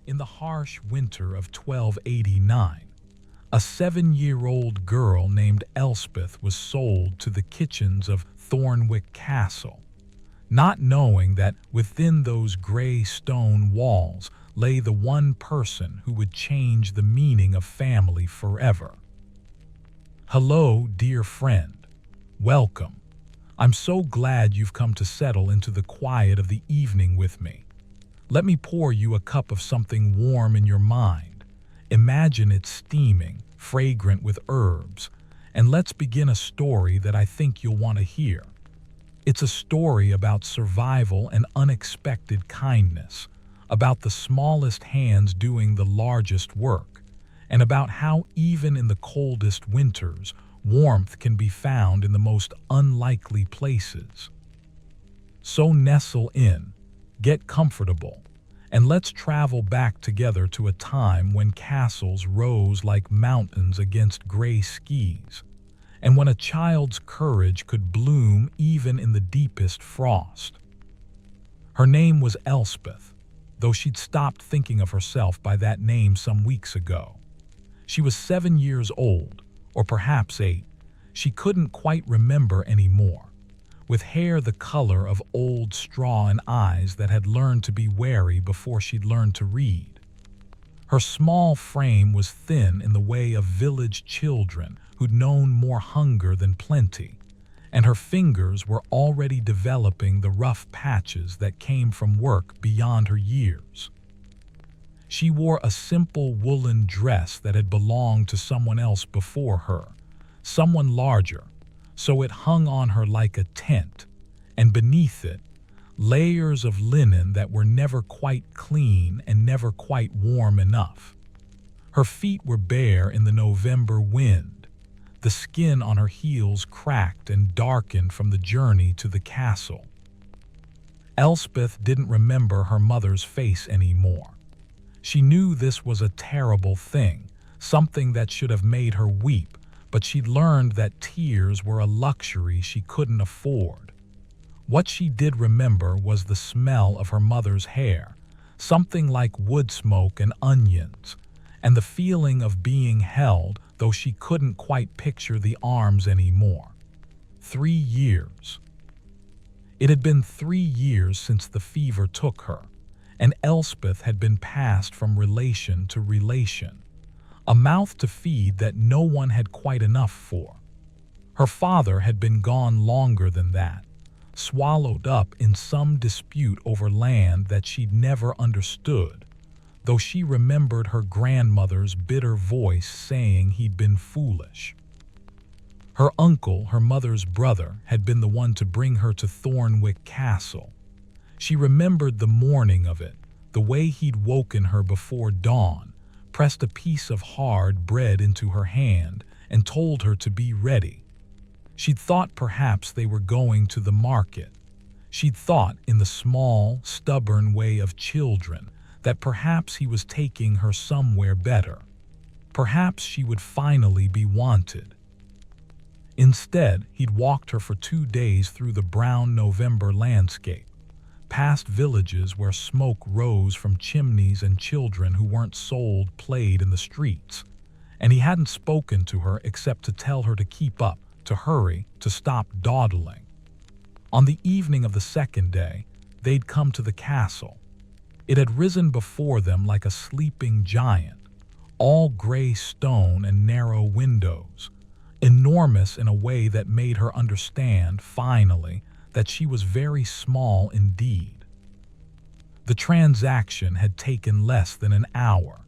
In the harsh winter of 1289, a 7-year-old girl named Elspeth was sold to the kitchens of Thornwick Castle, not knowing that within those gray stone walls lay the one person who would change the meaning of family forever. Hello, dear friend. Welcome. I'm so glad you've come to settle into the quiet of the evening with me. Let me pour you a cup of something warm in your mind. Imagine it steaming, fragrant with herbs, and let's begin a story that I think you'll want to hear. It's a story about survival and unexpected kindness, about the smallest hands doing the largest work, and about how even in the coldest winters, warmth can be found in the most unlikely places. So nestle in, get comfortable, and let's travel back together to a time when castles rose like mountains against gray skies, and when a child's courage could bloom even in the deepest frost. Her name was Elspeth, though she'd stopped thinking of herself by that name some weeks ago. She was 7 years old, or perhaps 8. She couldn't quite remember anymore, with hair the color of old straw and eyes that had learned to be wary before she'd learned to read. Her small frame was thin in the way of village children who'd known more hunger than plenty, and her fingers were already developing the rough patches that came from work beyond her years. She wore a simple woolen dress that had belonged to someone else before her, someone larger, so it hung on her like a tent, and beneath it, layers of linen that were never quite clean and never quite warm enough. Her feet were bare in the November wind, the skin on her heels cracked and darkened from the journey to the castle. Elspeth didn't remember her mother's face anymore. She knew this was a terrible thing, something that should have made her weep, but she'd learned that tears were a luxury she couldn't afford. What she did remember was the smell of her mother's hair, something like wood smoke and onions, and the feeling of being held, though she couldn't quite picture the arms anymore. 3 years. It had been 3 years since the fever took her, and Elspeth had been passed from relation to relation, a mouth to feed that no one had quite enough for. Her father had been gone longer than that, swallowed up in some dispute over land that she'd never understood, though she remembered her grandmother's bitter voice saying he'd been foolish. Her uncle, her mother's brother, had been the one to bring her to Thornwick Castle. She remembered the morning of it, the way he'd woken her before dawn, pressed a piece of hard bread into her hand, and told her to be ready. She'd thought perhaps they were going to the market. She'd thought, in the small, stubborn way of children, that perhaps he was taking her somewhere better. Perhaps she would finally be wanted. Instead, he'd walked her for 2 days through the brown November landscape, past villages where smoke rose from chimneys and children who weren't sold played in the streets, and he hadn't spoken to her except to tell her to keep up, to hurry, to stop dawdling. On the evening of the second day, they'd come to the castle. It had risen before them like a sleeping giant, all gray stone and narrow windows, enormous in a way that made her understand, finally, that she was very small indeed. The transaction had taken less than an hour.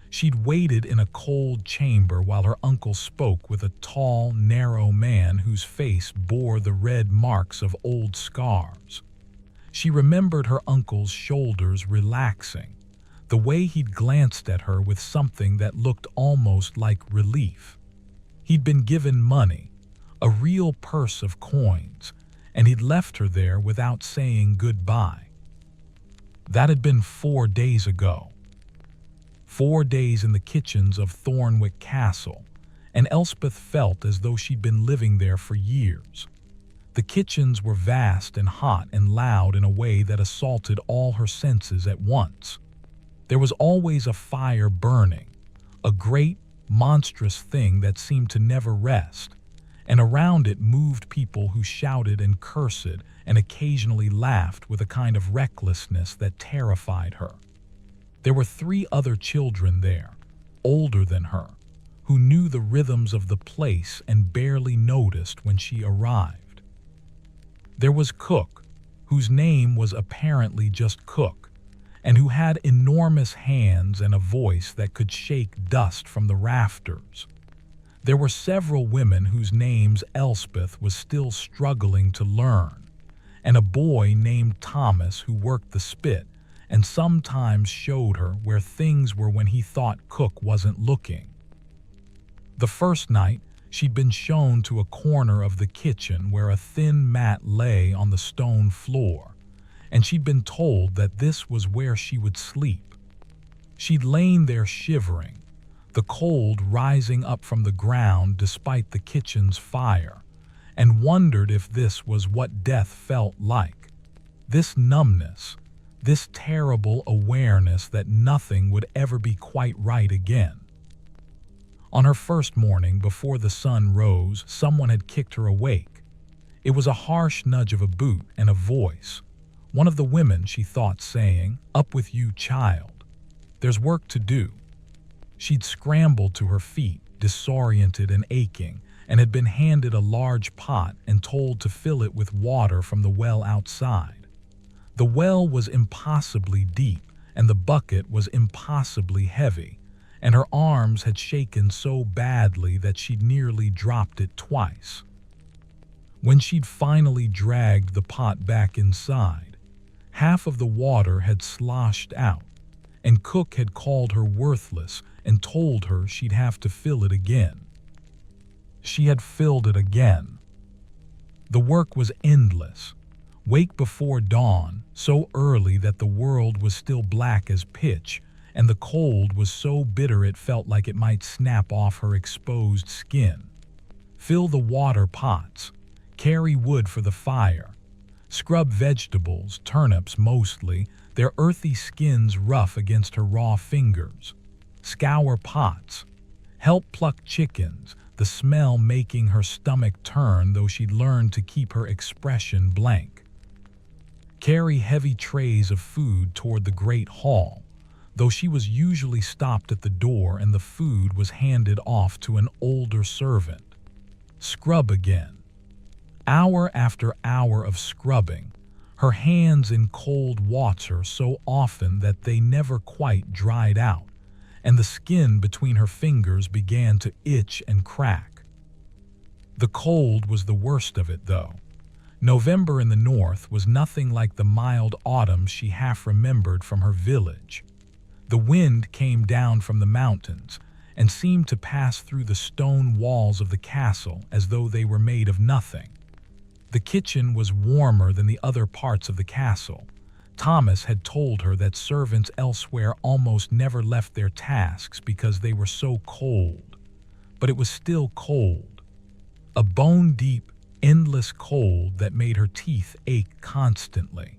She'd waited in a cold chamber while her uncle spoke with a tall, narrow man whose face bore the red marks of old scars. She remembered her uncle's shoulders relaxing, the way he'd glanced at her with something that looked almost like relief. He'd been given money, a real purse of coins, and he'd left her there without saying goodbye. That had been 4 days ago. 4 days in the kitchens of Thornwick Castle, and Elspeth felt as though she'd been living there for years. The kitchens were vast and hot and loud in a way that assaulted all her senses at once. There was always a fire burning, a great, monstrous thing that seemed to never rest, and around it moved people who shouted and cursed and occasionally laughed with a kind of recklessness that terrified her. There were 3 other children there, older than her, who knew the rhythms of the place and barely noticed when she arrived. There was Cook, whose name was apparently just Cook, and who had enormous hands and a voice that could shake dust from the rafters. There were several women whose names Elspeth was still struggling to learn, and a boy named Thomas who worked the spit and sometimes showed her where things were when he thought Cook wasn't looking. The first night, she'd been shown to a corner of the kitchen where a thin mat lay on the stone floor, and she'd been told that this was where she would sleep. She'd lain there shivering, the cold rising up from the ground despite the kitchen's fire, and wondered if this was what death felt like. This numbness, this terrible awareness that nothing would ever be quite right again. On her first morning, before the sun rose, someone had kicked her awake. It was a harsh nudge of a boot and a voice. One of the women, she thought, saying, "Up with you, child. There's work to do." She'd scrambled to her feet, disoriented and aching, and had been handed a large pot and told to fill it with water from the well outside. The well was impossibly deep, and the bucket was impossibly heavy, and her arms had shaken so badly that she'd nearly dropped it twice. When she'd finally dragged the pot back inside, half of the water had sloshed out, and Cook had called her worthless and told her she'd have to fill it again. She had filled it again. The work was endless. Wake before dawn, so early that the world was still black as pitch, and the cold was so bitter it felt like it might snap off her exposed skin. Fill the water pots, carry wood for the fire, scrub vegetables, turnips mostly, their earthy skins rough against her raw fingers, scour pots, help pluck chickens, the smell making her stomach turn though she'd learned to keep her expression blank. Carry heavy trays of food toward the great hall, though she was usually stopped at the door and the food was handed off to an older servant. Scrub again. Hour after hour of scrubbing, her hands in cold water so often that they never quite dried out, and the skin between her fingers began to itch and crack. The cold was the worst of it, though. November in the north was nothing like the mild autumn she half remembered from her village. The wind came down from the mountains and seemed to pass through the stone walls of the castle as though they were made of nothing. The kitchen was warmer than the other parts of the castle. Thomas had told her that servants elsewhere almost never left their tasks because they were so cold. But it was still cold. A bone-deep, endless cold that made her teeth ache constantly.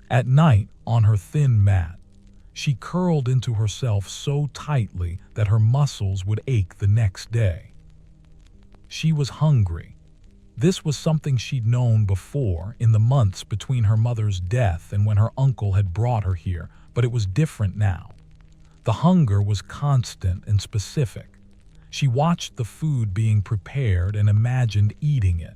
At night, on her thin mat, she curled into herself so tightly that her muscles would ache the next day. She was hungry. This was something she'd known before in the months between her mother's death and when her uncle had brought her here, but it was different now. The hunger was constant and specific. She watched the food being prepared and imagined eating it,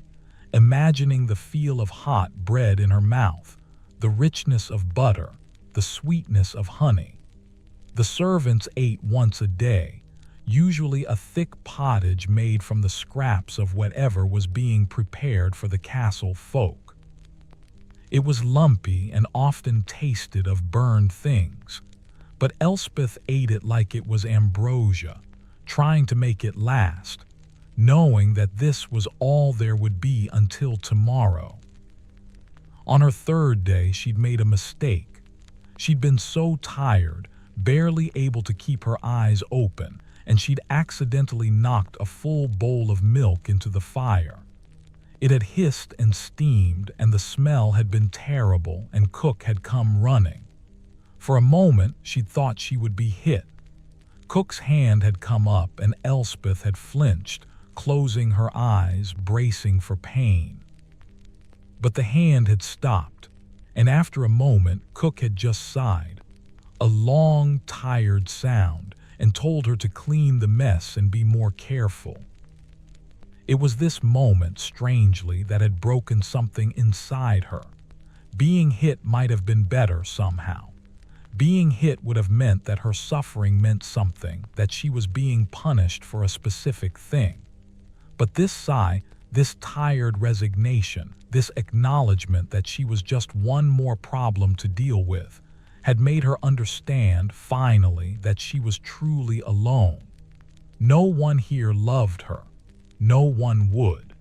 imagining the feel of hot bread in her mouth, the richness of butter, the sweetness of honey. The servants ate once a day, usually a thick pottage made from the scraps of whatever was being prepared for the castle folk. It was lumpy and often tasted of burned things, but Elspeth ate it like it was ambrosia, trying to make it last, knowing that this was all there would be until tomorrow. On her third day, she'd made a mistake. She'd been so tired, barely able to keep her eyes open, and she'd accidentally knocked a full bowl of milk into the fire. It had hissed and steamed, and the smell had been terrible, and Cook had come running. For a moment, she'd thought she would be hit. Cook's hand had come up and Elspeth had flinched, closing her eyes, bracing for pain. But the hand had stopped, and after a moment, Cook had just sighed, a long, tired sound, and told her to clean the mess and be more careful. It was this moment, strangely, that had broken something inside her. Being hit might have been better somehow. Being hit would have meant that her suffering meant something, that she was being punished for a specific thing. But this sigh, this tired resignation, this acknowledgement that she was just one more problem to deal with, had made her understand, finally, that she was truly alone. No one here loved her. No one would.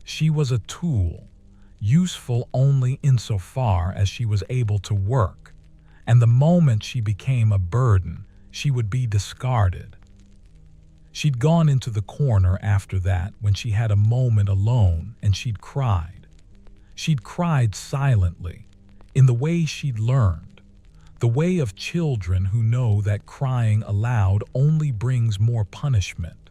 She was a tool, useful only insofar as she was able to work, and the moment she became a burden, she would be discarded. She'd gone into the corner after that when she had a moment alone, and she'd cried. She'd cried silently, in the way she'd learned, the way of children who know that crying aloud only brings more punishment.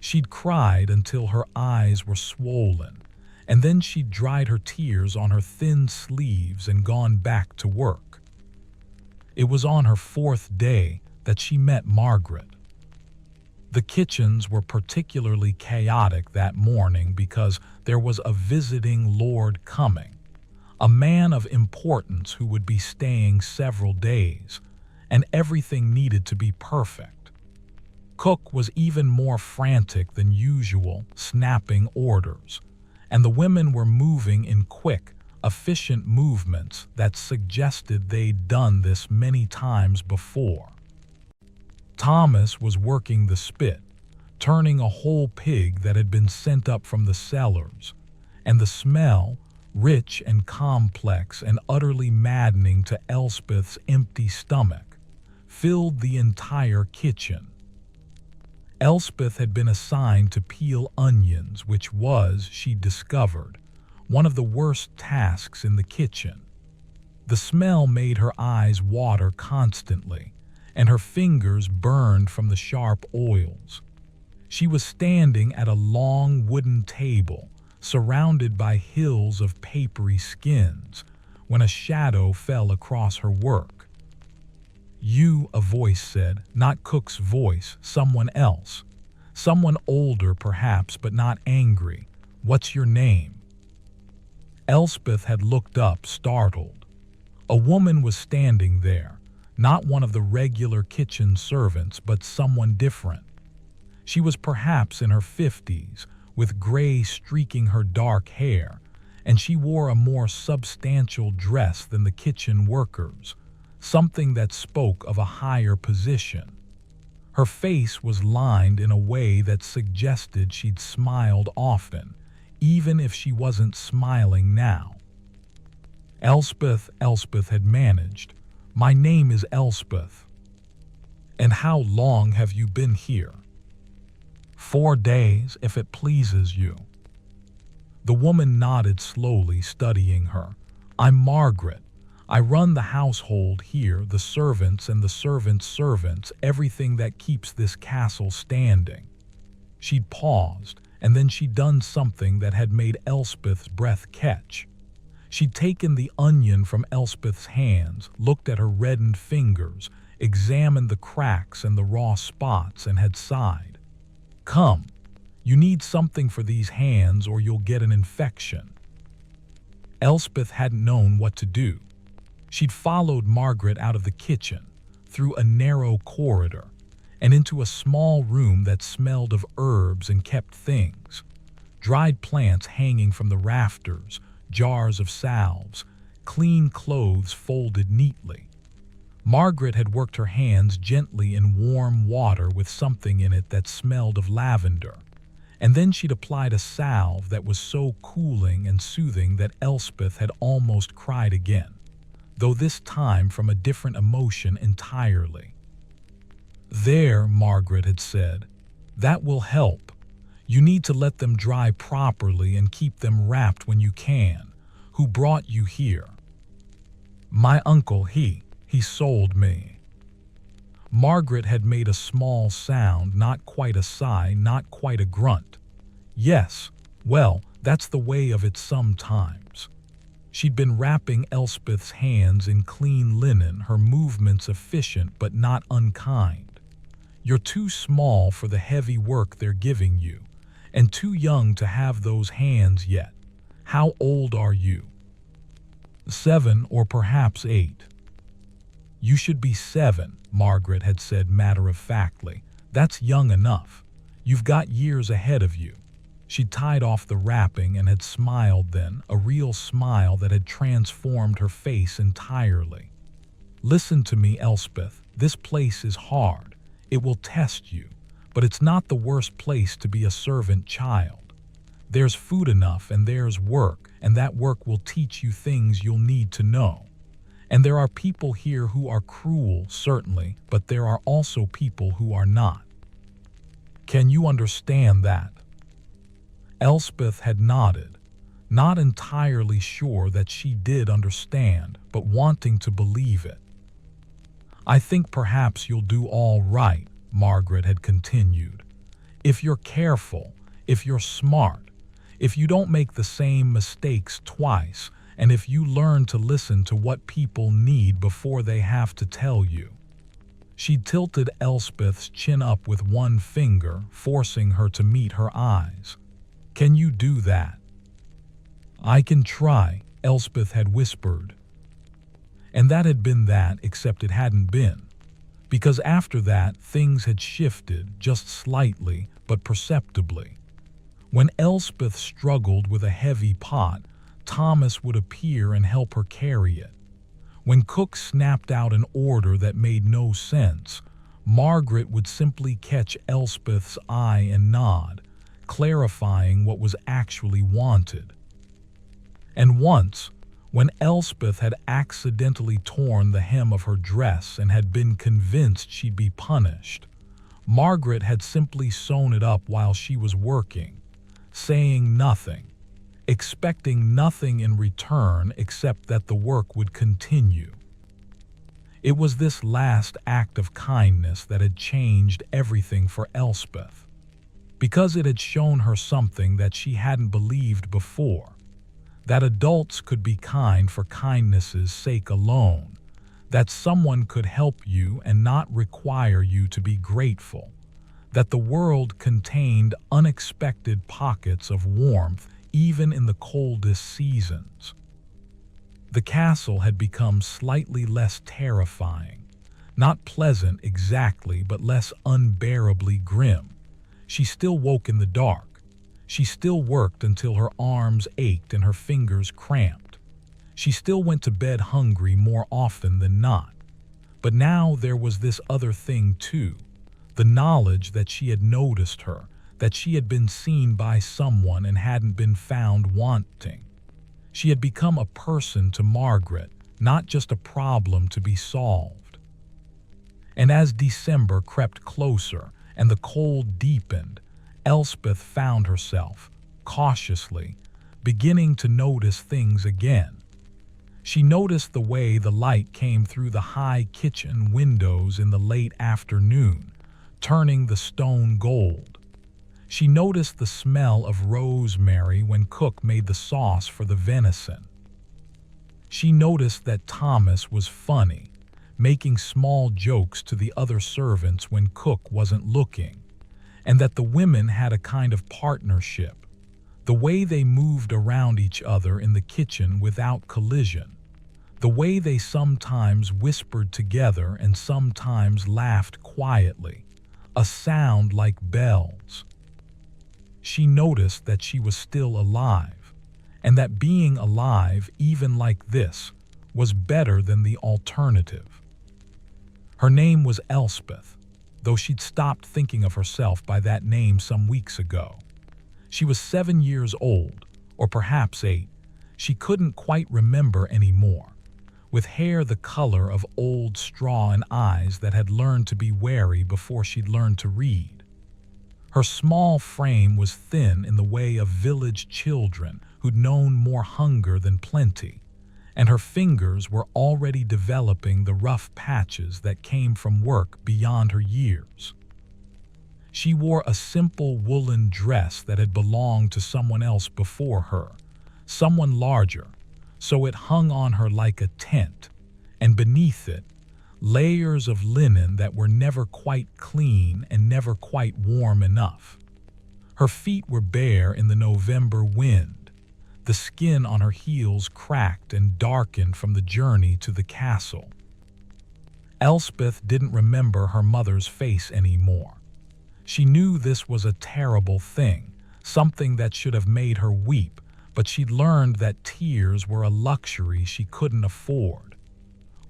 She'd cried until her eyes were swollen, and then she'd dried her tears on her thin sleeves and gone back to work. It was on her 4th day that she met Margaret. The kitchens were particularly chaotic that morning because there was a visiting lord coming, a man of importance who would be staying several days, and everything needed to be perfect. Cook was even more frantic than usual, snapping orders, and the women were moving in quick, efficient movements that suggested they'd done this many times before. Thomas was working the spit, turning a whole pig that had been sent up from the cellars, and the smell, rich and complex and utterly maddening to Elspeth's empty stomach, filled the entire kitchen. Elspeth had been assigned to peel onions, which was, she discovered, one of the worst tasks in the kitchen. The smell made her eyes water constantly, and her fingers burned from the sharp oils. She was standing at a long wooden table, surrounded by hills of papery skins, when a shadow fell across her work. "You," a voice said, not Cook's voice, someone else. Someone older, perhaps, but not angry. "What's your name?" Elspeth had looked up, startled. A woman was standing there, not one of the regular kitchen servants, but someone different. She was perhaps in her 50s, with gray streaking her dark hair, and she wore a more substantial dress than the kitchen workers, something that spoke of a higher position. Her face was lined in a way that suggested she'd smiled often, even if she wasn't smiling now. Elspeth had managed. "My name is Elspeth." "And how long have you been here?" "4 days, if it pleases you." The woman nodded slowly, studying her. "I'm Margaret. I run the household here, the servants and the servants' servants, everything that keeps this castle standing." She'd paused, and then she'd done something that had made Elspeth's breath catch. She'd taken the onion from Elspeth's hands, looked at her reddened fingers, examined the cracks and the raw spots, and had sighed. "Come, you need something for these hands or you'll get an infection." Elspeth hadn't known what to do. She'd followed Margaret out of the kitchen, through a narrow corridor, and into a small room that smelled of herbs and kept things. Dried plants hanging from the rafters, jars of salves, clean clothes folded neatly. Margaret had worked her hands gently in warm water with something in it that smelled of lavender, and then she'd applied a salve that was so cooling and soothing that Elspeth had almost cried again, though this time from a different emotion entirely. "There," Margaret had said, "that will help. You need to let them dry properly and keep them wrapped when you can. Who brought you here?" "My uncle, he He sold me." Margaret had made a small sound, not quite a sigh, not quite a grunt. "Yes, well, that's the way of it sometimes." She'd been wrapping Elspeth's hands in clean linen, her movements efficient but not unkind. "You're too small for the heavy work they're giving you, and too young to have those hands yet. How old are you?" 7 or perhaps 8. "You should be 7, Margaret had said matter-of-factly. "That's young enough. You've got years ahead of you." She'd tied off the wrapping and had smiled then, a real smile that had transformed her face entirely. "Listen to me, Elspeth. This place is hard. It will test you, but it's not the worst place to be a servant child. There's food enough and there's work, and that work will teach you things you'll need to know. And there are people here who are cruel, certainly, but there are also people who are not. Can you understand that?" Elspeth had nodded, not entirely sure that she did understand, but wanting to believe it. "I think perhaps you'll do all right," Margaret had continued. "If you're careful, if you're smart, if you don't make the same mistakes twice, and if you learn to listen to what people need before they have to tell you." She tilted Elspeth's chin up with one finger, forcing her to meet her eyes. "Can you do that?" "I can try," Elspeth had whispered. And that had been that, except it hadn't been. Because after that, things had shifted, just slightly, but perceptibly. When Elspeth struggled with a heavy pot, Thomas would appear and help her carry it. When Cook snapped out an order that made no sense, Margaret would simply catch Elspeth's eye and nod, clarifying what was actually wanted. And once, when Elspeth had accidentally torn the hem of her dress and had been convinced she'd be punished, Margaret had simply sewn it up while she was working, saying nothing, expecting nothing in return except that the work would continue. It was this last act of kindness that had changed everything for Elspeth, because it had shown her something that she hadn't believed before, that adults could be kind for kindness's sake alone, that someone could help you and not require you to be grateful, that the world contained unexpected pockets of warmth even in the coldest seasons. The castle had become slightly less terrifying, not pleasant exactly, but less unbearably grim. She still woke in the dark. She still worked until her arms ached and her fingers cramped. She still went to bed hungry more often than not. But now there was this other thing too, the knowledge that she had noticed her, that she had been seen by someone and hadn't been found wanting. She had become a person to Margaret, not just a problem to be solved. And as December crept closer and the cold deepened, Elspeth found herself, cautiously, beginning to notice things again. She noticed the way the light came through the high kitchen windows in the late afternoon, turning the stone gold. She noticed the smell of rosemary when Cook made the sauce for the venison. She noticed that Thomas was funny, making small jokes to the other servants when Cook wasn't looking, and that the women had a kind of partnership, the way they moved around each other in the kitchen without collision, the way they sometimes whispered together and sometimes laughed quietly, a sound like bells. She noticed that she was still alive, and that being alive, even like this, was better than the alternative. Her name was Elspeth, though she'd stopped thinking of herself by that name some weeks ago. She was 7 years old, or perhaps 8. She couldn't quite remember anymore, with hair the color of old straw and eyes that had learned to be wary before she'd learned to read. Her small frame was thin in the way of village children who'd known more hunger than plenty, and her fingers were already developing the rough patches that came from work beyond her years. She wore a simple woolen dress that had belonged to someone else before her, someone larger, so it hung on her like a tent, and beneath it, layers of linen that were never quite clean and never quite warm enough. Her feet were bare in the November wind. The skin on her heels cracked and darkened from the journey to the castle. Elspeth didn't remember her mother's face anymore. She knew this was a terrible thing, something that should have made her weep, but she'd learned that tears were a luxury she couldn't afford.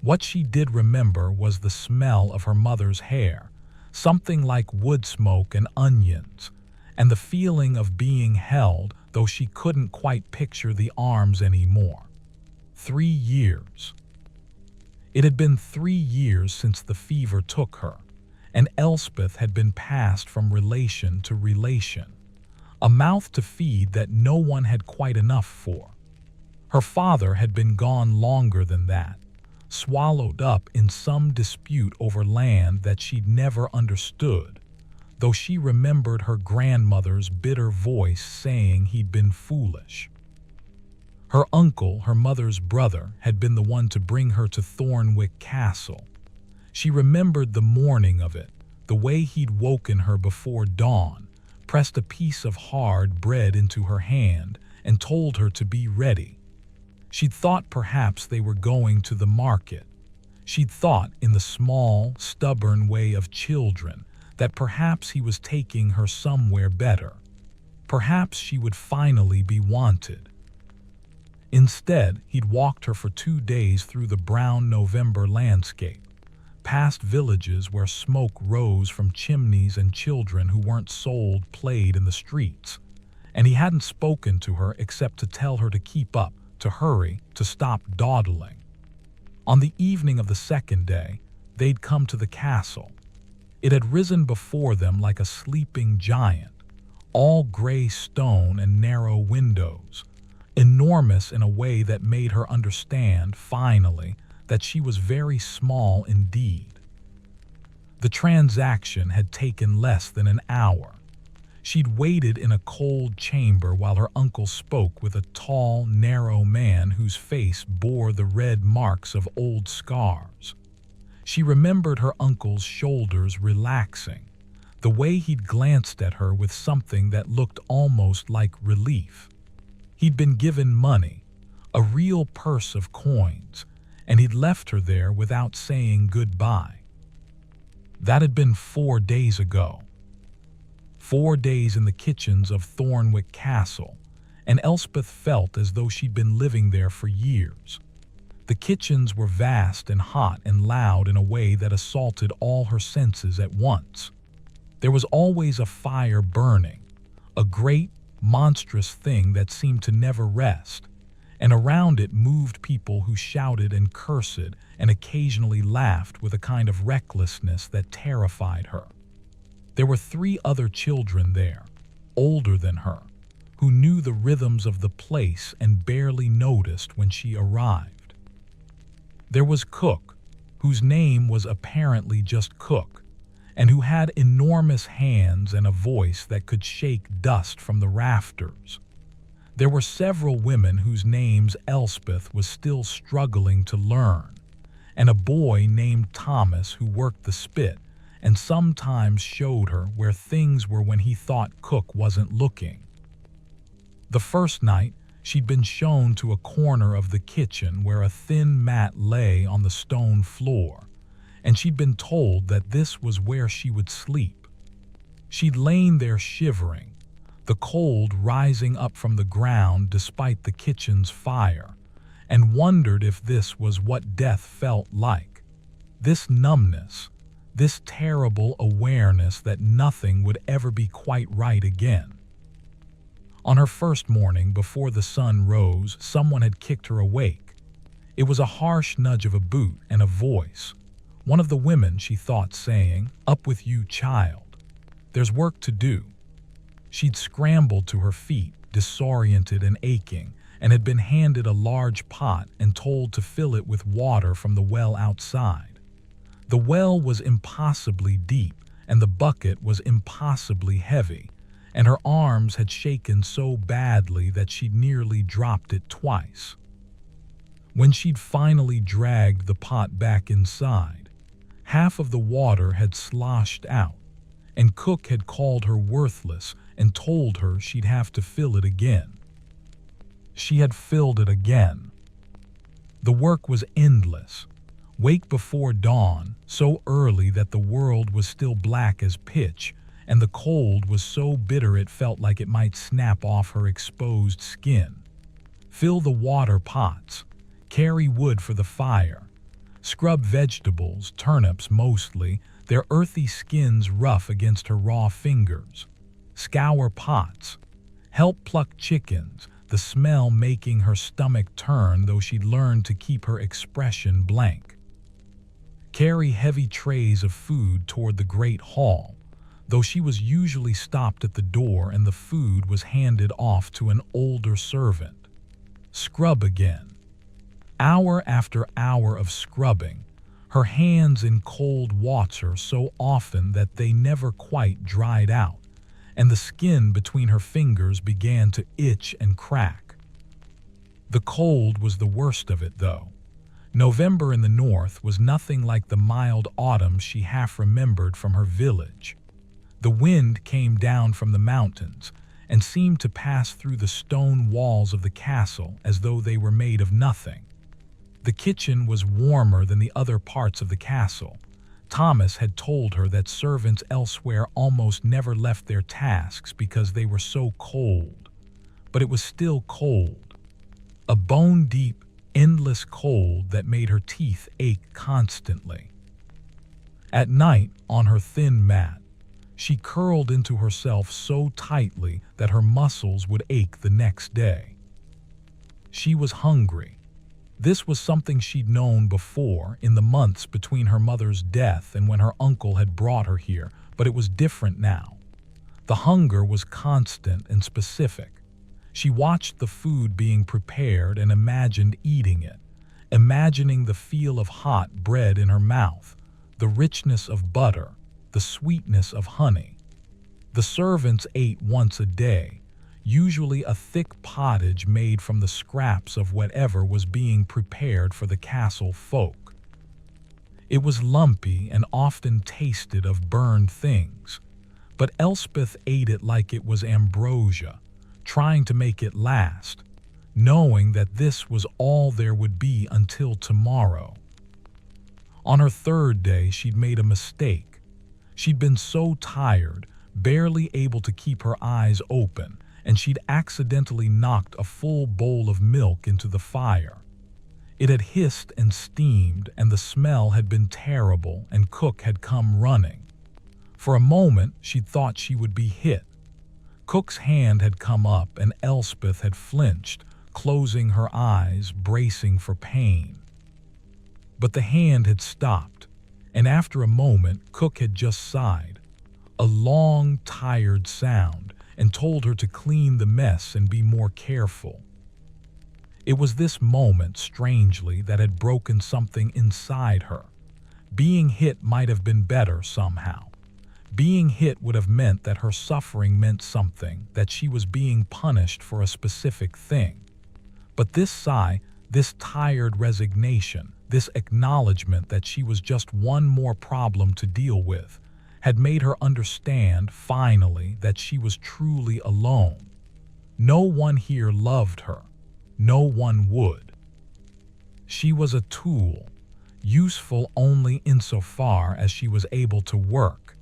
What she did remember was the smell of her mother's hair, something like wood smoke and onions, and the feeling of being held, though she couldn't quite picture the arms anymore. 3 years. It had been 3 years since the fever took her, and Elspeth had been passed from relation to relation, a mouth to feed that no one had quite enough for. Her father had been gone longer than that, swallowed up in some dispute over land that she'd never understood, though she remembered her grandmother's bitter voice saying he'd been foolish. Her uncle, her mother's brother, had been the one to bring her to Thornwick Castle. She remembered the morning of it, the way he'd woken her before dawn, pressed a piece of hard bread into her hand, and told her to be ready. She'd thought perhaps they were going to the market. She'd thought, in the small, stubborn way of children, that perhaps he was taking her somewhere better. Perhaps she would finally be wanted. Instead, he'd walked her for 2 days through the brown November landscape, past villages where smoke rose from chimneys and children who weren't sold played in the streets, and he hadn't spoken to her except to tell her to keep up, to hurry, to stop dawdling. On the evening of the second day, they'd come to the castle. It had risen before them like a sleeping giant, all gray stone and narrow windows, enormous in a way that made her understand, finally, that she was very small indeed. The transaction had taken less than an hour. She'd waited in a cold chamber while her uncle spoke with a tall, narrow man whose face bore the red marks of old scars. She remembered her uncle's shoulders relaxing, the way he'd glanced at her with something that looked almost like relief. He'd been given money, a real purse of coins, and he'd left her there without saying goodbye. That had been 4 days ago. 4 days in the kitchens of Thornwick Castle, and Elspeth felt as though she'd been living there for years. The kitchens were vast and hot and loud in a way that assaulted all her senses at once. There was always a fire burning, a great, monstrous thing that seemed to never rest, and around it moved people who shouted and cursed and occasionally laughed with a kind of recklessness that terrified her. There were 3 other children there, older than her, who knew the rhythms of the place and barely noticed when she arrived. There was Cook, whose name was apparently just Cook, and who had enormous hands and a voice that could shake dust from the rafters. There were several women whose names Elspeth was still struggling to learn, and a boy named Thomas who worked the spit and sometimes showed her where things were when he thought Cook wasn't looking. The first night, she'd been shown to a corner of the kitchen where a thin mat lay on the stone floor, and she'd been told that this was where she would sleep. She'd lain there shivering, the cold rising up from the ground despite the kitchen's fire, and wondered if this was what death felt like. This numbness, this terrible awareness that nothing would ever be quite right again. On her first morning, before the sun rose, someone had kicked her awake. It was a harsh nudge of a boot and a voice, one of the women, she thought, saying, "Up with you, child. There's work to do." She'd scrambled to her feet, disoriented and aching, and had been handed a large pot and told to fill it with water from the well outside. The well was impossibly deep, and the bucket was impossibly heavy, and her arms had shaken so badly that she'd nearly dropped it twice. When she'd finally dragged the pot back inside, half of the water had sloshed out, and Cook had called her worthless and told her she'd have to fill it again. She had filled it again. The work was endless. Wake before dawn, so early that the world was still black as pitch, and the cold was so bitter it felt like it might snap off her exposed skin. Fill the water pots, carry wood for the fire, scrub vegetables, turnips mostly, their earthy skins rough against her raw fingers, scour pots, help pluck chickens, the smell making her stomach turn though she'd learned to keep her expression blank. Carry heavy trays of food toward the great hall, though she was usually stopped at the door and the food was handed off to an older servant. Scrub again. Hour after hour of scrubbing, her hands in cold water so often that they never quite dried out, and the skin between her fingers began to itch and crack. The cold was the worst of it, though. November in the north was nothing like the mild autumn she half remembered from her village. The wind came down from the mountains and seemed to pass through the stone walls of the castle as though they were made of nothing. The kitchen was warmer than the other parts of the castle. Thomas had told her that servants elsewhere almost never left their tasks because they were so cold. But it was still cold. A bone-deep, endless cold that made her teeth ache constantly. At night, on her thin mat, she curled into herself so tightly that her muscles would ache the next day. She was hungry. This was something she'd known before in the months between her mother's death and when her uncle had brought her here, but it was different now. The hunger was constant and specific. She watched the food being prepared and imagined eating it, imagining the feel of hot bread in her mouth, the richness of butter, the sweetness of honey. The servants ate once a day, usually a thick pottage made from the scraps of whatever was being prepared for the castle folk. It was lumpy and often tasted of burned things, but Elspeth ate it like it was ambrosia, trying to make it last, knowing that this was all there would be until tomorrow. On her third day, she'd made a mistake. She'd been so tired, barely able to keep her eyes open, and she'd accidentally knocked a full bowl of milk into the fire. It had hissed and steamed, and the smell had been terrible, and Cook had come running. For a moment, she'd thought she would be hit. Cook's hand had come up, and Elspeth had flinched, closing her eyes, bracing for pain. But the hand had stopped, and after a moment, Cook had just sighed, a long, tired sound, and told her to clean the mess and be more careful. It was this moment, strangely, that had broken something inside her. Being hit might have been better somehow. Being hit would have meant that her suffering meant something, that she was being punished for a specific thing. But this sigh, this tired resignation, this acknowledgement that she was just one more problem to deal with, had made her understand, finally, that she was truly alone. No one here loved her. No one would. She was a tool, useful only insofar as she was able to work.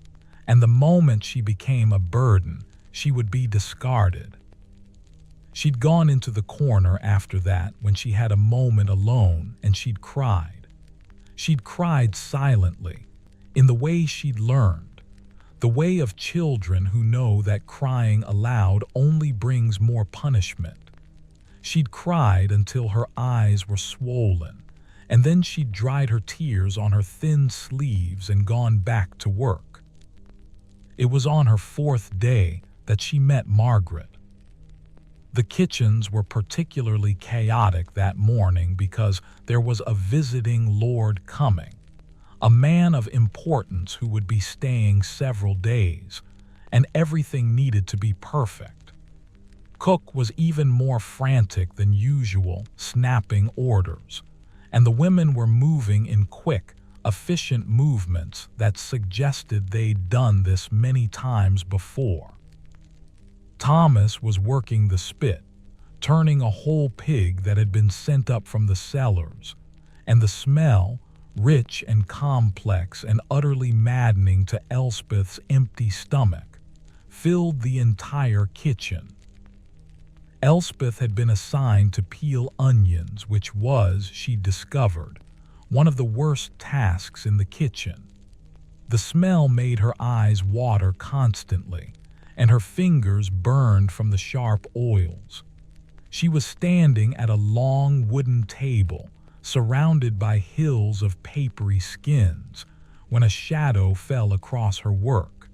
And the moment she became a burden, she would be discarded. She'd gone into the corner after that when she had a moment alone, and she'd cried. She'd cried silently, in the way she'd learned, the way of children who know that crying aloud only brings more punishment. She'd cried until her eyes were swollen, and then she'd dried her tears on her thin sleeves and gone back to work. It was on her fourth day that she met Margaret. The kitchens were particularly chaotic that morning because there was a visiting lord coming, a man of importance who would be staying several days, and everything needed to be perfect. Cook was even more frantic than usual, snapping orders, and the women were moving in quick, efficient movements that suggested they'd done this many times before. Thomas was working the spit, turning a whole pig that had been sent up from the cellars, and the smell, rich and complex and utterly maddening to Elspeth's empty stomach, filled the entire kitchen. Elspeth had been assigned to peel onions, which was, she discovered, one of the worst tasks in the kitchen. The smell made her eyes water constantly, and her fingers burned from the sharp oils. She was standing at a long wooden table, surrounded by hills of papery skins, when a shadow fell across her work.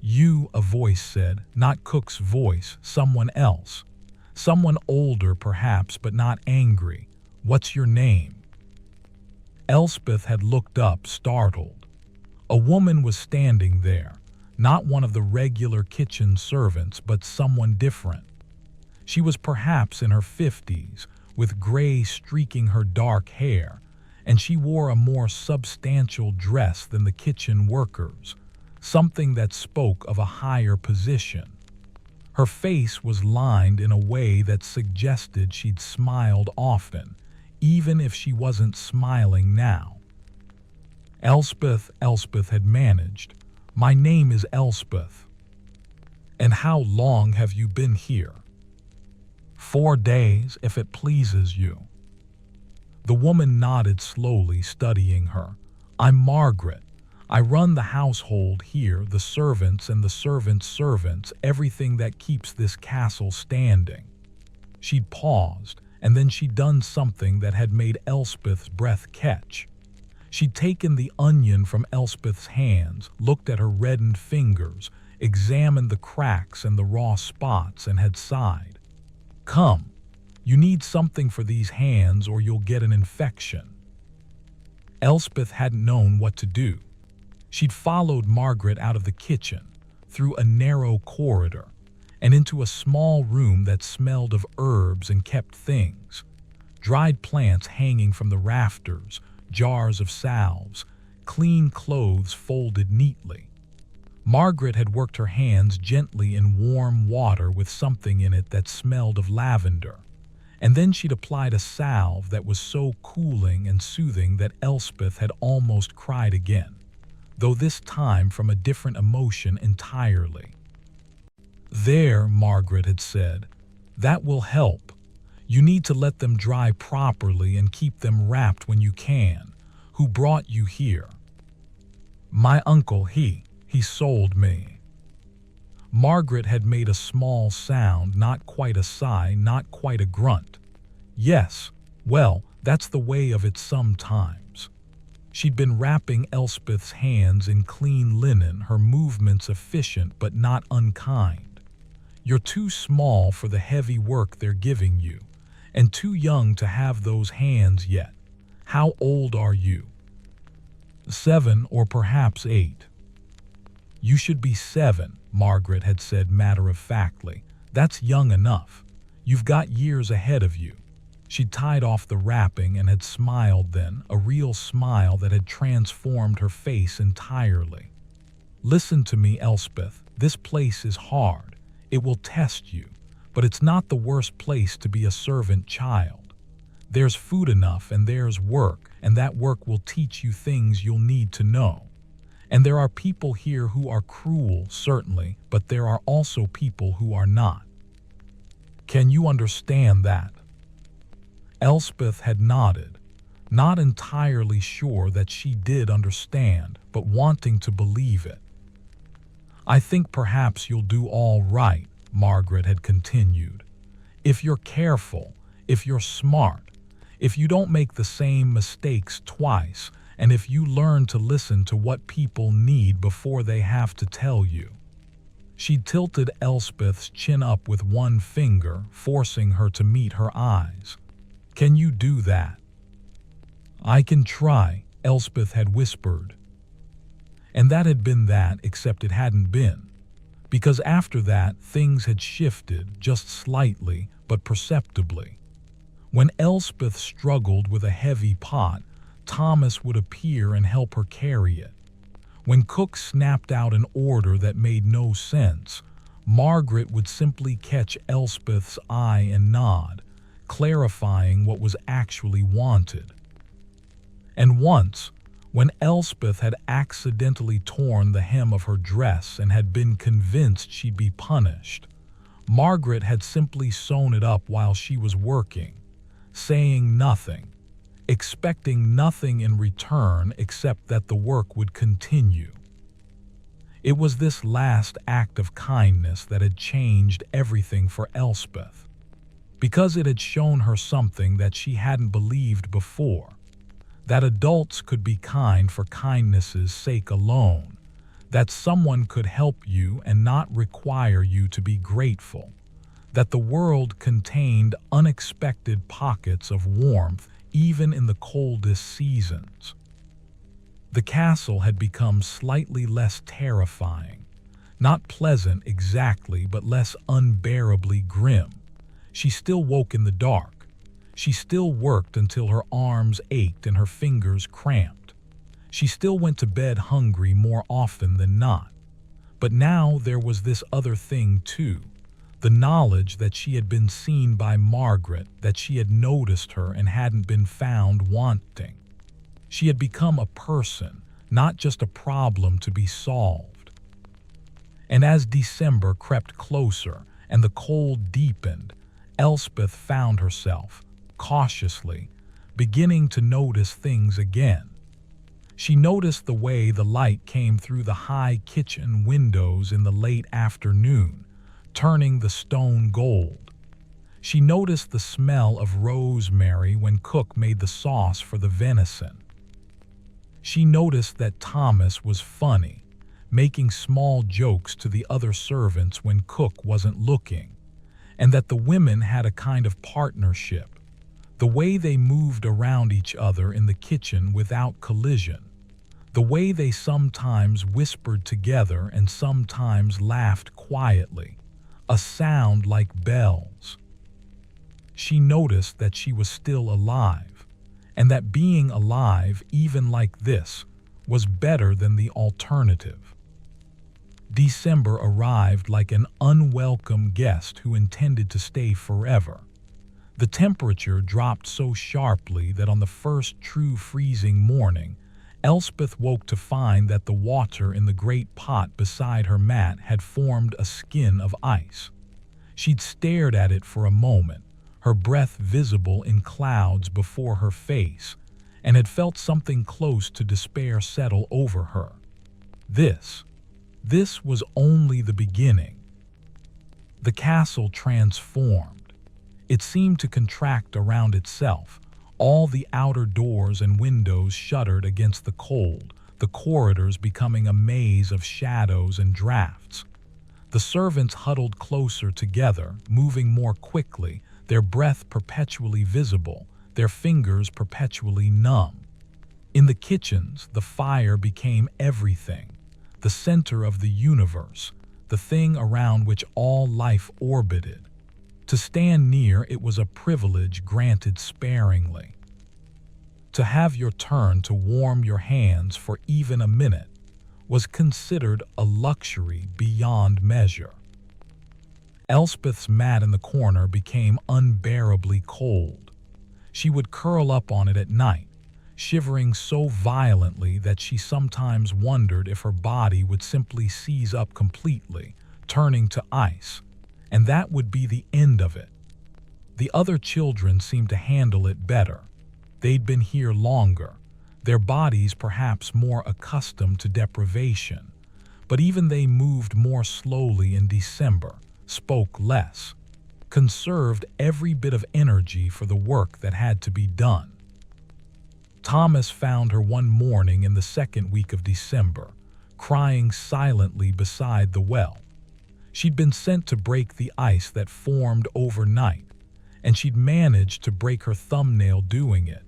"You," a voice said, not Cook's voice, someone else. Someone older, perhaps, but not angry. "What's your name?" Elspeth had looked up, startled. A woman was standing there, not one of the regular kitchen servants, but someone different. She was perhaps in her 50s, with gray streaking her dark hair, and she wore a more substantial dress than the kitchen workers, something that spoke of a higher position. Her face was lined in a way that suggested she'd smiled often, even if she wasn't smiling now. Elspeth had managed. "My name is Elspeth." "And how long have you been here?" "4 days, if it pleases you." The woman nodded slowly, studying her. "I'm Margaret. I run the household here, the servants and the servants' servants, everything that keeps this castle standing." She'd paused, and then she'd done something that had made Elspeth's breath catch. She'd taken the onion from Elspeth's hands, looked at her reddened fingers, examined the cracks and the raw spots, and had sighed. "Come, you need something for these hands or you'll get an infection." Elspeth hadn't known what to do. She'd followed Margaret out of the kitchen, through a narrow corridor, and into a small room that smelled of herbs and kept things. Dried plants hanging from the rafters, jars of salves, clean clothes folded neatly. Margaret had worked her hands gently in warm water with something in it that smelled of lavender, and then she'd applied a salve that was so cooling and soothing that Elspeth had almost cried again, though this time from a different emotion entirely. "There," Margaret had said, "that will help. You need to let them dry properly and keep them wrapped when you can. Who brought you here?" "My uncle, he sold me." Margaret had made a small sound, not quite a sigh, not quite a grunt. "Yes, well, that's the way of it sometimes." She'd been wrapping Elspeth's hands in clean linen, her movements efficient but not unkind. "You're too small for the heavy work they're giving you, and too young to have those hands yet. How old are you?" 7 or perhaps 8. "You should be 7, Margaret had said matter-of-factly. "That's young enough. You've got years ahead of you." She'd tied off the wrapping and had smiled then, a real smile that had transformed her face entirely. "Listen to me, Elspeth. This place is hard. It will test you, but it's not the worst place to be a servant child. There's food enough and there's work, and that work will teach you things you'll need to know. And there are people here who are cruel, certainly, but there are also people who are not. Can you understand that?" Elspeth had nodded, not entirely sure that she did understand, but wanting to believe it. "I think perhaps you'll do all right," Margaret had continued. "If you're careful, if you're smart, if you don't make the same mistakes twice, and if you learn to listen to what people need before they have to tell you." She tilted Elspeth's chin up with one finger, forcing her to meet her eyes. "Can you do that?" "I can try," Elspeth had whispered. And that had been that, except it hadn't been. Because after that, things had shifted, just slightly, but perceptibly. When Elspeth struggled with a heavy pot, Thomas would appear and help her carry it. When Cook snapped out an order that made no sense, Margaret would simply catch Elspeth's eye and nod, clarifying what was actually wanted. And once, when Elspeth had accidentally torn the hem of her dress and had been convinced she'd be punished, Margaret had simply sewn it up while she was working, saying nothing, expecting nothing in return except that the work would continue. It was this last act of kindness that had changed everything for Elspeth, because it had shown her something that she hadn't believed before, that adults could be kind for kindness's sake alone, that someone could help you and not require you to be grateful, that the world contained unexpected pockets of warmth even in the coldest seasons. The castle had become slightly less terrifying, not pleasant exactly, but less unbearably grim. She still woke in the dark. She still worked until her arms ached and her fingers cramped. She still went to bed hungry more often than not. But now there was this other thing too. The knowledge that she had been seen by Margaret, that she had noticed her and hadn't been found wanting. She had become a person, not just a problem to be solved. And as December crept closer and the cold deepened, Elspeth found herself, cautiously, beginning to notice things again. She noticed the way the light came through the high kitchen windows in the late afternoon, turning the stone gold. She noticed the smell of rosemary when Cook made the sauce for the venison. She noticed that Thomas was funny, making small jokes to the other servants when Cook wasn't looking, and that the women had a kind of partnership, the way they moved around each other in the kitchen without collision, the way they sometimes whispered together and sometimes laughed quietly, a sound like bells. She noticed that she was still alive, and that being alive, even like this, was better than the alternative. December arrived like an unwelcome guest who intended to stay forever. The temperature dropped so sharply that on the first true freezing morning, Elspeth woke to find that the water in the great pot beside her mat had formed a skin of ice. She'd stared at it for a moment, her breath visible in clouds before her face, and had felt something close to despair settle over her. This was only the beginning. The castle transformed. It seemed to contract around itself. All the outer doors and windows shuttered against the cold, the corridors becoming a maze of shadows and drafts. The servants huddled closer together, moving more quickly, their breath perpetually visible, their fingers perpetually numb. In the kitchens, the fire became everything, the center of the universe, the thing around which all life orbited. To stand near it was a privilege granted sparingly. To have your turn to warm your hands for even a minute was considered a luxury beyond measure. Elspeth's mat in the corner became unbearably cold. She would curl up on it at night, shivering so violently that she sometimes wondered if her body would simply seize up completely, turning to ice, and that would be the end of it. The other children seemed to handle it better. They'd been here longer, their bodies perhaps more accustomed to deprivation, but even they moved more slowly in December, spoke less, conserved every bit of energy for the work that had to be done. Thomas found her one morning in the second week of December, crying silently beside the well. She'd been sent to break the ice that formed overnight, and she'd managed to break her thumbnail doing it,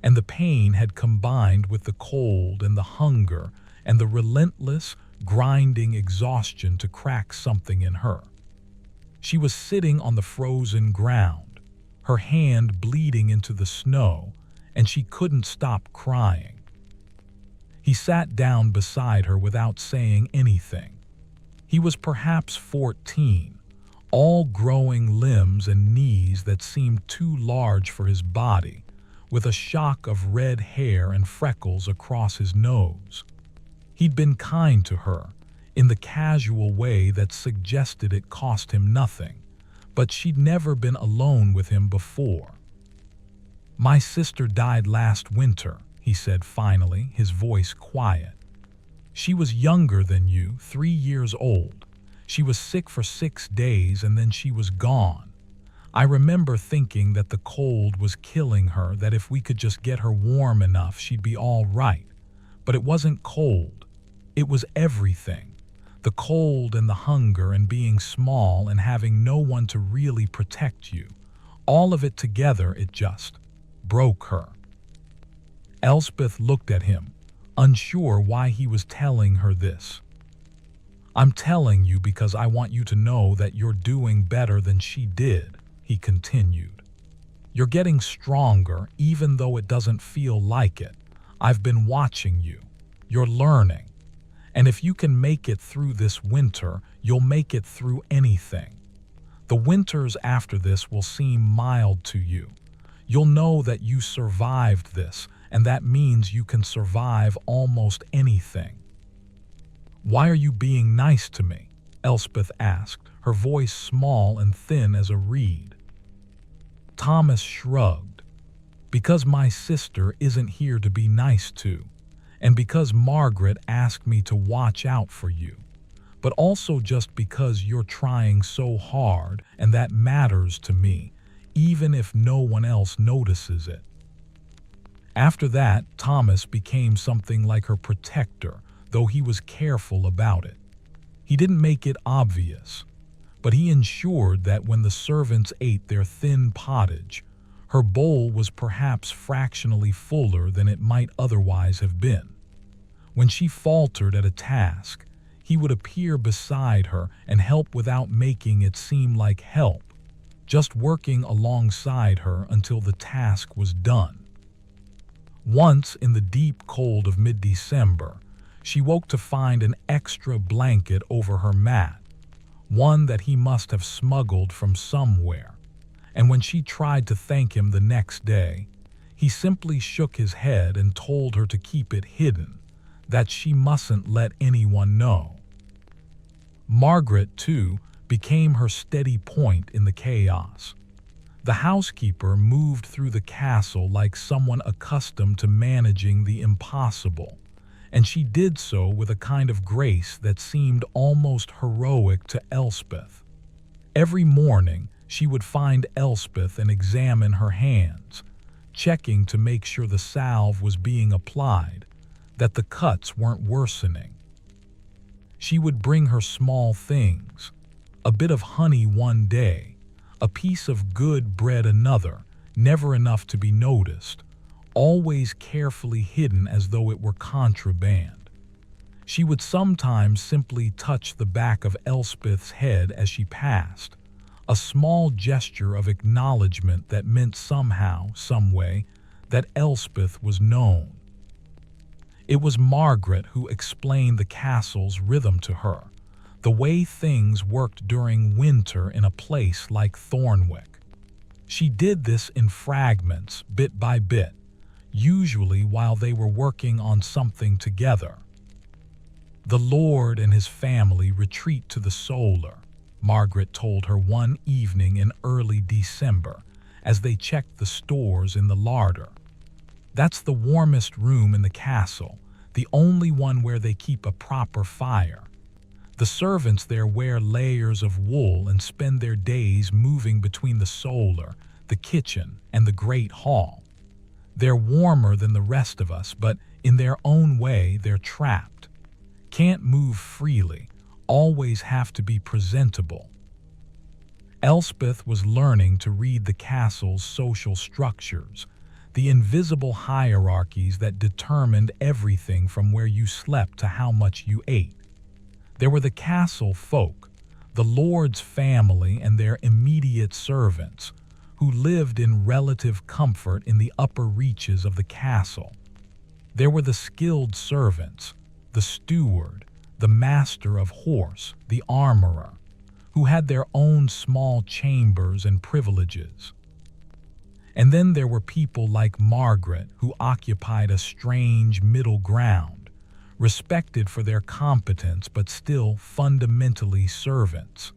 and the pain had combined with the cold and the hunger and the relentless, grinding exhaustion to crack something in her. She was sitting on the frozen ground, her hand bleeding into the snow, and she couldn't stop crying. He sat down beside her without saying anything. He was perhaps 14, all growing limbs and knees that seemed too large for his body, with a shock of red hair and freckles across his nose. He'd been kind to her, in the casual way that suggested it cost him nothing, but she'd never been alone with him before. "My sister died last winter," he said finally, his voice quiet. "She was younger than you, 3 years old. She was sick for 6 days and then she was gone. I remember thinking that the cold was killing her, that if we could just get her warm enough, she'd be all right. But it wasn't cold. It was everything. The cold and the hunger and being small and having no one to really protect you. All of it together, it just broke her." Elspeth looked at him, unsure why he was telling her this. "I'm telling you because I want you to know that you're doing better than she did," he continued. "You're getting stronger even though it doesn't feel like it. I've been watching you. You're learning. And if you can make it through this winter, you'll make it through anything. The winters after this will seem mild to you. You'll know that you survived this, and that means you can survive almost anything." "Why are you being nice to me?" Elspeth asked, her voice small and thin as a reed. Thomas shrugged. "Because my sister isn't here to be nice to, and because Margaret asked me to watch out for you, but also just because you're trying so hard and that matters to me, even if no one else notices it." After that, Thomas became something like her protector, though he was careful about it. He didn't make it obvious, but he ensured that when the servants ate their thin pottage, her bowl was perhaps fractionally fuller than it might otherwise have been. When she faltered at a task, he would appear beside her and help without making it seem like help, just working alongside her until the task was done. Once, in the deep cold of mid-December, she woke to find an extra blanket over her mat, one that he must have smuggled from somewhere, and when she tried to thank him the next day, he simply shook his head and told her to keep it hidden, that she mustn't let anyone know. Margaret, too, became her steady point in the chaos. The housekeeper moved through the castle like someone accustomed to managing the impossible, and she did so with a kind of grace that seemed almost heroic to Elspeth. Every morning, she would find Elspeth and examine her hands, checking to make sure the salve was being applied, that the cuts weren't worsening. She would bring her small things, a bit of honey one day, a piece of good bread another, never enough to be noticed, always carefully hidden as though it were contraband. She would sometimes simply touch the back of Elspeth's head as she passed, a small gesture of acknowledgement that meant somehow, some way, that Elspeth was known. It was Margaret who explained the castle's rhythm to her, the way things worked during winter in a place like Thornwick. She did this in fragments, bit by bit, usually while they were working on something together. "The Lord and his family retreat to the solar," Margaret told her one evening in early December as they checked the stores in the larder. "That's the warmest room in the castle, the only one where they keep a proper fire. The servants there wear layers of wool and spend their days moving between the solar, the kitchen, and the great hall. They're warmer than the rest of us, but in their own way they're trapped. Can't move freely, always have to be presentable. Elspeth was learning to read the castle's social structures, the invisible hierarchies that determined everything from where you slept to how much you ate. There were the castle folk, the lord's family and their immediate servants, who lived in relative comfort in the upper reaches of the castle. There were the skilled servants, the steward, the master of horse, the armorer, who had their own small chambers and privileges. And then there were people like Margaret who occupied a strange middle ground, respected for their competence but still fundamentally servants.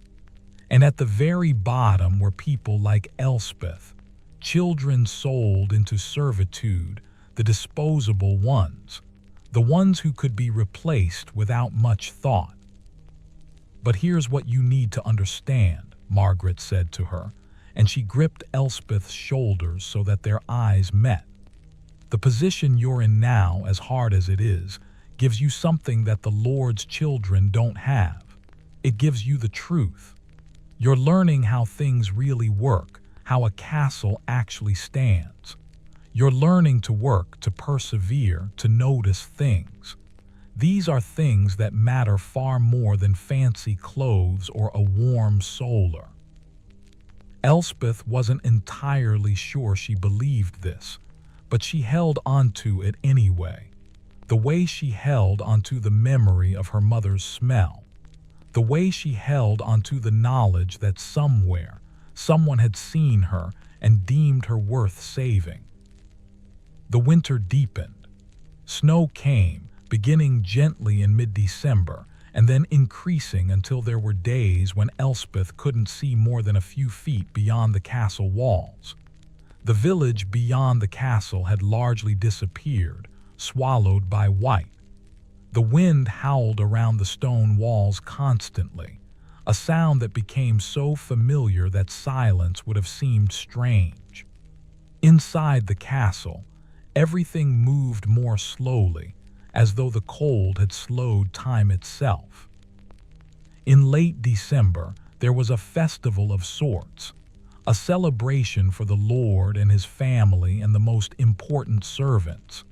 And at the very bottom were people like Elspeth, children sold into servitude, the disposable ones, the ones who could be replaced without much thought. "But here's what you need to understand," Margaret said to her, and she gripped Elspeth's shoulders so that their eyes met. "The position you're in now, as hard as it is, gives you something that the Lord's children don't have. It gives you the truth. You're learning how things really work, how a castle actually stands. You're learning to work, to persevere, to notice things. These are things that matter far more than fancy clothes or a warm solar." Elspeth wasn't entirely sure she believed this, but she held onto it anyway. The way she held onto the memory of her mother's smell. The way she held onto the knowledge that somewhere, someone had seen her and deemed her worth saving. The winter deepened. Snow came, beginning gently in mid-December, and then increasing until there were days when Elspeth couldn't see more than a few feet beyond the castle walls. The village beyond the castle had largely disappeared, swallowed by white. The wind howled around the stone walls constantly, a sound that became so familiar that silence would have seemed strange. Inside the castle, everything moved more slowly, as though the cold had slowed time itself. In late December, there was a festival of sorts, a celebration for the Lord and his family and the most important servants.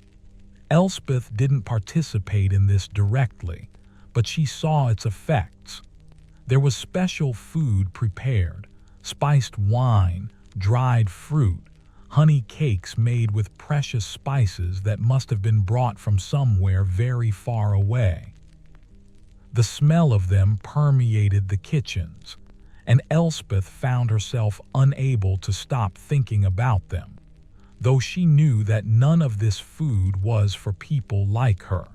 Elspeth didn't participate in this directly, but she saw its effects. There was special food prepared, spiced wine, dried fruit, honey cakes made with precious spices that must have been brought from somewhere very far away. The smell of them permeated the kitchens, and Elspeth found herself unable to stop thinking about them, though she knew that none of this food was for people like her.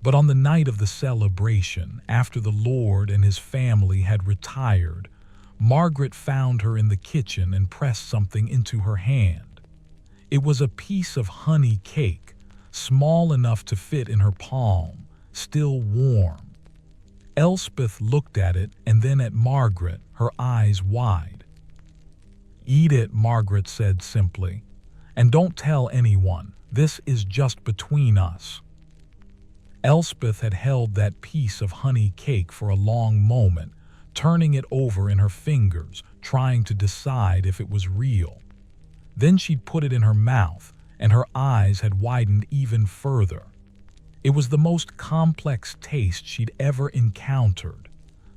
But on the night of the celebration, after the Lord and his family had retired, Margaret found her in the kitchen and pressed something into her hand. It was a piece of honey cake, small enough to fit in her palm, still warm. Elspeth looked at it and then at Margaret, her eyes wide. "Eat it," Margaret said simply, "and don't tell anyone. This is just between us." Elspeth had held that piece of honey cake for a long moment, turning it over in her fingers, trying to decide if it was real. Then she'd put it in her mouth, and her eyes had widened even further. It was the most complex taste she'd ever encountered.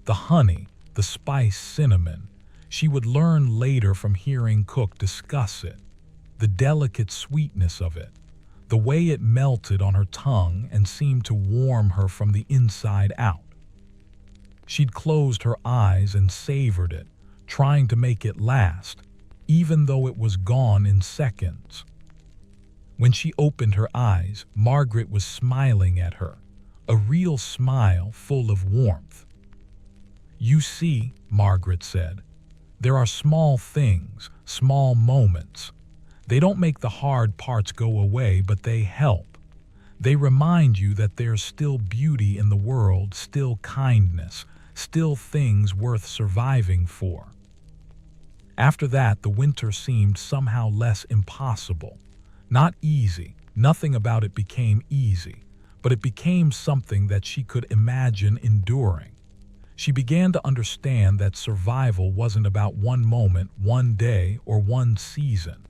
The honey, the spice, cinnamon. She would learn later from hearing Cook discuss it. The delicate sweetness of it. The way it melted on her tongue and seemed to warm her from the inside out. She'd closed her eyes and savored it, trying to make it last, even though it was gone in seconds. When she opened her eyes, Margaret was smiling at her, a real smile full of warmth. "You see," Margaret said, "there are small things, small moments. They don't make the hard parts go away, but they help. They remind you that there's still beauty in the world, still kindness, still things worth surviving for." After that, the winter seemed somehow less impossible. Not easy, nothing about it became easy, but it became something that she could imagine enduring. She began to understand that survival wasn't about one moment, one day, or one season.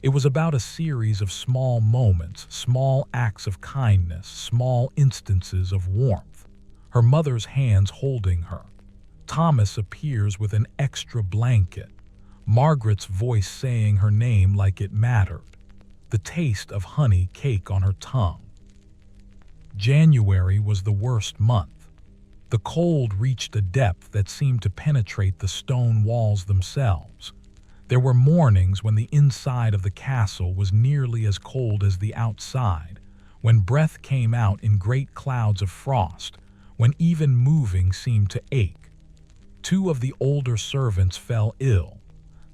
It was about a series of small moments, small acts of kindness, small instances of warmth. Her mother's hands holding her. Thomas appears with an extra blanket. Margaret's voice saying her name like it mattered. The taste of honey cake on her tongue. January was the worst month. The cold reached a depth that seemed to penetrate the stone walls themselves. There were mornings when the inside of the castle was nearly as cold as the outside, when breath came out in great clouds of frost, when even moving seemed to ache. 2 of the older servants fell ill.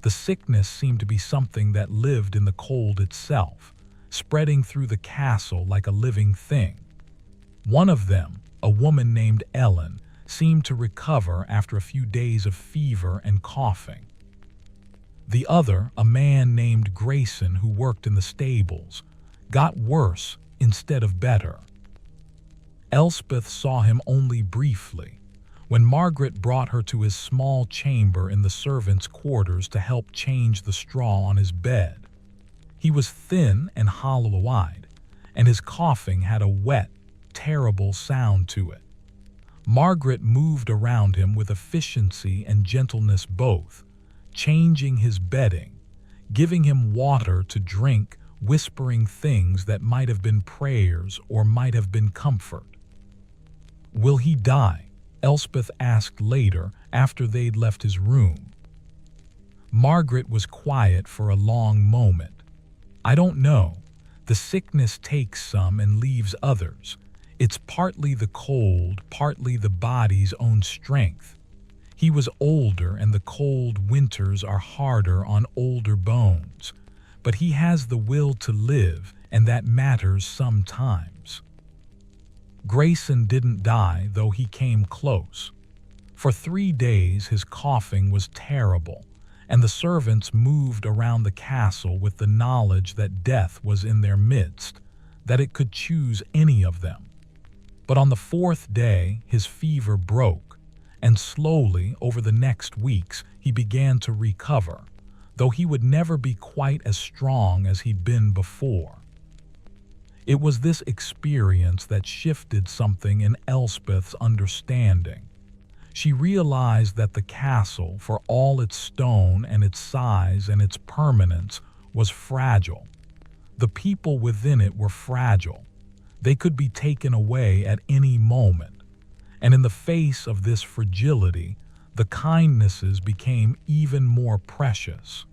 The sickness seemed to be something that lived in the cold itself, spreading through the castle like a living thing. One of them, a woman named Ellen, seemed to recover after a few days of fever and coughing. The other, a man named Grayson who worked in the stables, got worse instead of better. Elspeth saw him only briefly, when Margaret brought her to his small chamber in the servants' quarters to help change the straw on his bed. He was thin and hollow-eyed, and his coughing had a wet, terrible sound to it. Margaret moved around him with efficiency and gentleness both, changing his bedding, giving him water to drink, whispering things that might have been prayers or might have been comfort. "Will he die?" Elspeth asked later after they'd left his room. Margaret was quiet for a long moment. "I don't know. The sickness takes some and leaves others. It's partly the cold, partly the body's own strength. He was older and the cold winters are harder on older bones, but he has the will to live and that matters sometimes." Grayson didn't die, though he came close. For 3 days his coughing was terrible, and the servants moved around the castle with the knowledge that death was in their midst, that it could choose any of them. But on the 4th day, his fever broke, and slowly, over the next weeks, he began to recover, though he would never be quite as strong as he'd been before. It was this experience that shifted something in Elspeth's understanding. She realized that the castle, for all its stone and its size and its permanence, was fragile. The people within it were fragile. They could be taken away at any moment. And in the face of this fragility, the kindnesses became even more precious.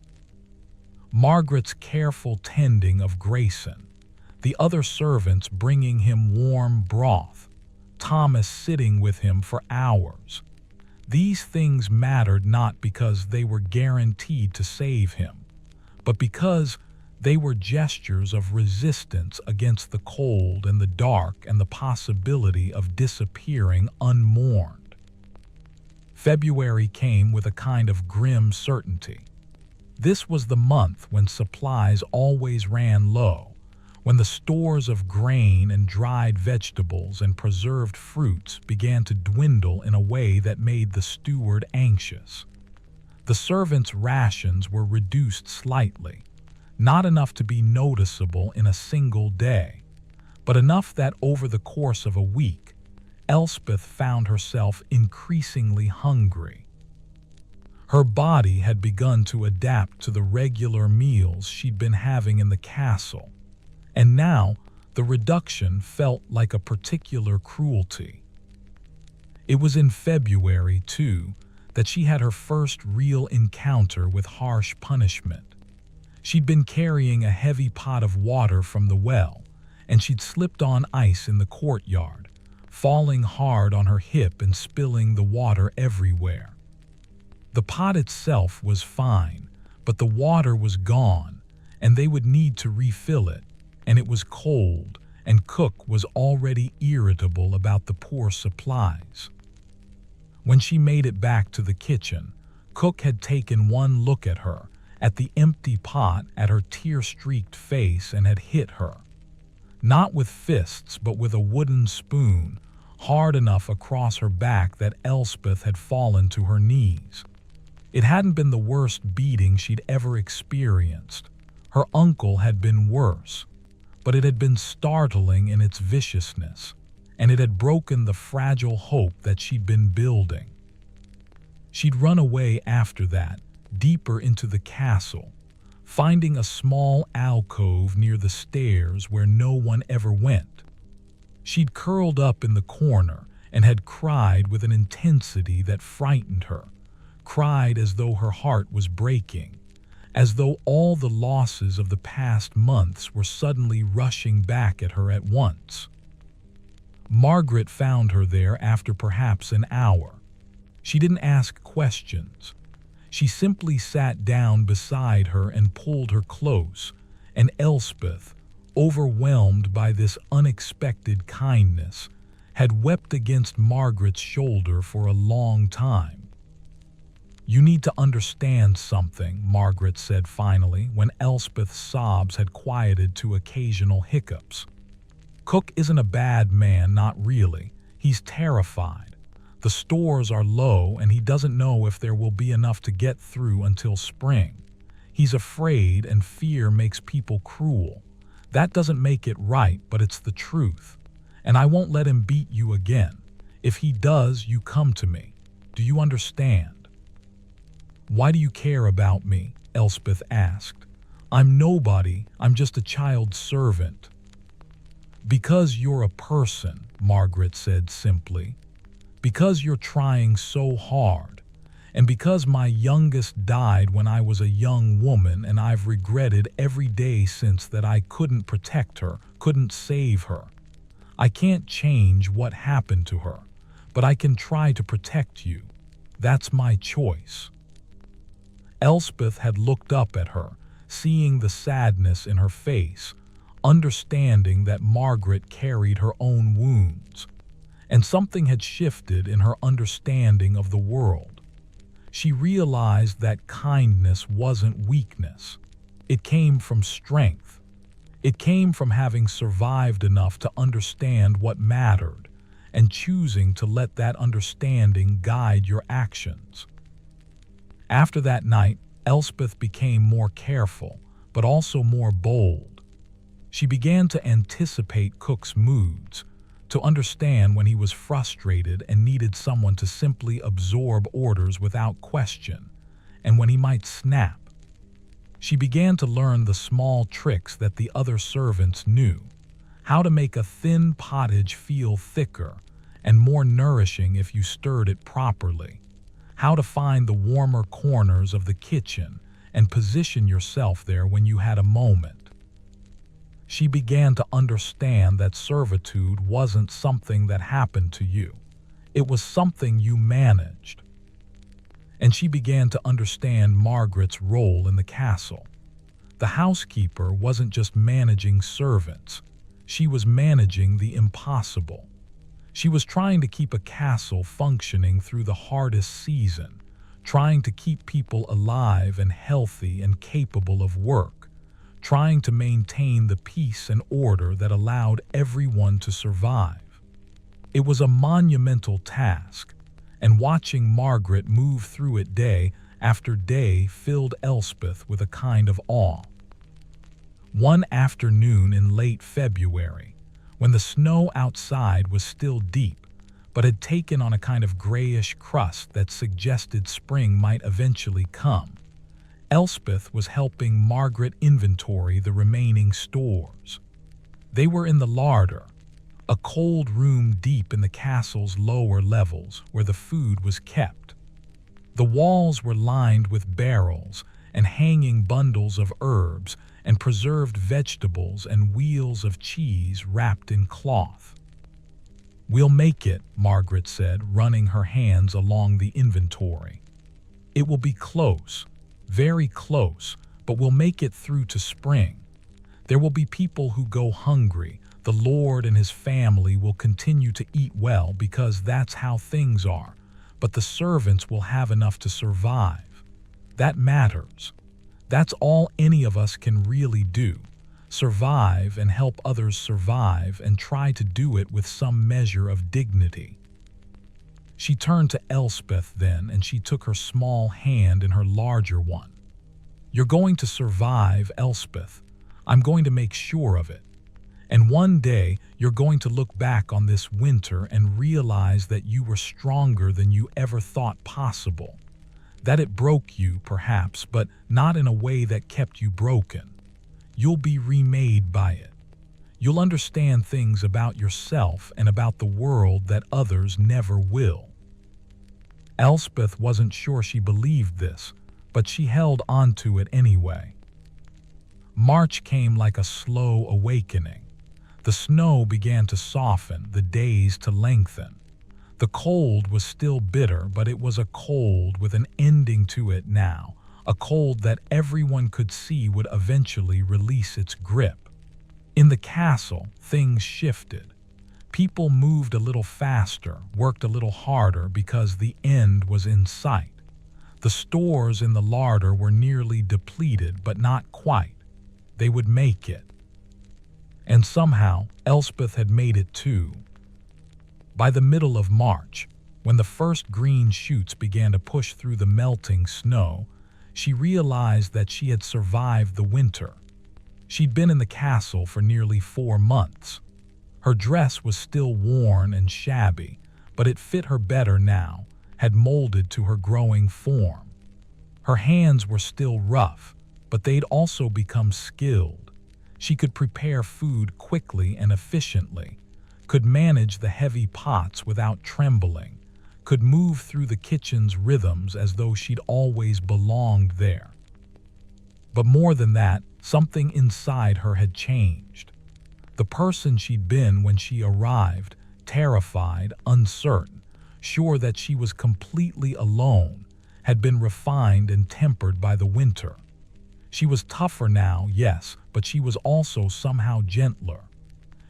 Margaret's careful tending of Grayson, the other servants bringing him warm broth, Thomas sitting with him for hours. These things mattered not because they were guaranteed to save him, but because they were gestures of resistance against the cold and the dark and the possibility of disappearing unmourned. February came with a kind of grim certainty. This was the month when supplies always ran low, when the stores of grain and dried vegetables and preserved fruits began to dwindle in a way that made the steward anxious. The servants' rations were reduced slightly, not enough to be noticeable in a single day, but enough that over the course of a week, Elspeth found herself increasingly hungry. Her body had begun to adapt to the regular meals she'd been having in the castle, and now the reduction felt like a particular cruelty. It was in February, too, that she had her first real encounter with harsh punishment. She'd been carrying a heavy pot of water from the well, and she'd slipped on ice in the courtyard, falling hard on her hip and spilling the water everywhere. The pot itself was fine, but the water was gone, and they would need to refill it, and it was cold, and Cook was already irritable about the poor supplies. When she made it back to the kitchen, Cook had taken one look at her, at the empty pot, at her tear-streaked face, and had hit her. Not with fists, but with a wooden spoon, hard enough across her back that Elspeth had fallen to her knees. It hadn't been the worst beating she'd ever experienced. Her uncle had been worse, but it had been startling in its viciousness, and it had broken the fragile hope that she'd been building. She'd run away after that, deeper into the castle, finding a small alcove near the stairs where no one ever went. She'd curled up in the corner and had cried with an intensity that frightened her, cried as though her heart was breaking, as though all the losses of the past months were suddenly rushing back at her at once. Margaret found her there after perhaps an hour. She didn't ask questions. She simply sat down beside her and pulled her close, and Elspeth, overwhelmed by this unexpected kindness, had wept against Margaret's shoulder for a long time. "You need to understand something," Margaret said finally, when Elspeth's sobs had quieted to occasional hiccups. "Cook isn't a bad man, not really. He's terrified. The stores are low and he doesn't know if there will be enough to get through until spring. He's afraid, and fear makes people cruel. That doesn't make it right, but it's the truth. And I won't let him beat you again. If he does, you come to me. Do you understand?" "Why do you care about me?" Elspeth asked. "I'm nobody. I'm just a child servant." "Because you're a person," Margaret said simply. "Because you're trying so hard. And because my youngest died when I was a young woman, and I've regretted every day since that I couldn't protect her, couldn't save her. I can't change what happened to her, but I can try to protect you. That's my choice." Elspeth had looked up at her, seeing the sadness in her face, understanding that Margaret carried her own wounds, and something had shifted in her understanding of the world. She realized that kindness wasn't weakness. It came from strength. It came from having survived enough to understand what mattered, and choosing to let that understanding guide your actions. After that night, Elspeth became more careful, but also more bold. She began to anticipate Cook's moods, to understand when he was frustrated and needed someone to simply absorb orders without question, and when he might snap. She began to learn the small tricks that the other servants knew, how to make a thin pottage feel thicker and more nourishing if you stirred it properly, how to find the warmer corners of the kitchen and position yourself there when you had a moment. She began to understand that servitude wasn't something that happened to you. It was something you managed. And she began to understand Margaret's role in the castle. The housekeeper wasn't just managing servants. She was managing the impossible. She was trying to keep a castle functioning through the hardest season, trying to keep people alive and healthy and capable of work, trying to maintain the peace and order that allowed everyone to survive. It was a monumental task, and watching Margaret move through it day after day filled Elspeth with a kind of awe. One afternoon in late February, when the snow outside was still deep, but had taken on a kind of grayish crust that suggested spring might eventually come, Elspeth was helping Margaret inventory the remaining stores. They were in the larder, a cold room deep in the castle's lower levels where the food was kept. The walls were lined with barrels and hanging bundles of herbs and preserved vegetables and wheels of cheese wrapped in cloth. "We'll make it," Margaret said, running her hands along the inventory. "It will be close, very close, but we'll make it through to spring. There will be people who go hungry. The Lord and his family will continue to eat well because that's how things are, but the servants will have enough to survive. That matters. That's all any of us can really do. survive and help others survive, and try to do it with some measure of dignity. She turned to Elspeth then, and she took her small hand in her larger one. "You're going to survive, Elspeth. I'm going to make sure of it. And one day, you're going to look back on this winter and realize that you were stronger than you ever thought possible. That it broke you, perhaps, but not in a way that kept you broken. You'll be remade by it. You'll understand things about yourself and about the world that others never will." Elspeth wasn't sure she believed this, but she held on to it anyway. March came like a slow awakening. The snow began to soften, the days to lengthen. The cold was still bitter, but it was a cold with an ending to it now, a cold that everyone could see would eventually release its grip. In the castle, things shifted. People moved a little faster, worked a little harder because the end was in sight. The stores in the larder were nearly depleted, but not quite. They would make it. And somehow, Elspeth had made it too. By the middle of March, when the first green shoots began to push through the melting snow, she realized that she had survived the winter. She'd been in the castle for nearly 4 months. Her dress was still worn and shabby, but it fit her better now, had molded to her growing form. Her hands were still rough, but they'd also become skilled. She could prepare food quickly and efficiently, could manage the heavy pots without trembling, could move through the kitchen's rhythms as though she'd always belonged there. But more than that, something inside her had changed. The person she'd been when she arrived, terrified, uncertain, sure that she was completely alone, had been refined and tempered by the winter. She was tougher now, yes, but she was also somehow gentler.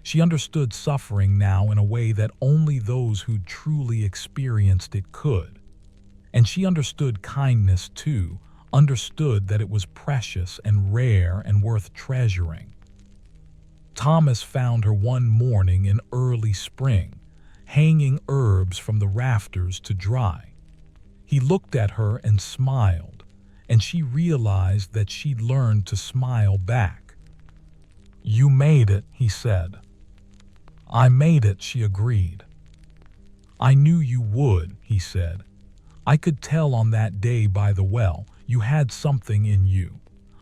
She understood suffering now in a way that only those who truly experienced it could. And she understood kindness too, understood that it was precious and rare and worth treasuring. Thomas found her one morning in early spring, hanging herbs from the rafters to dry. He looked at her and smiled, and she realized that she'd learned to smile back. "You made it," he said. "I made it," she agreed. "I knew you would," he said. "I could tell on that day by the well, you had something in you,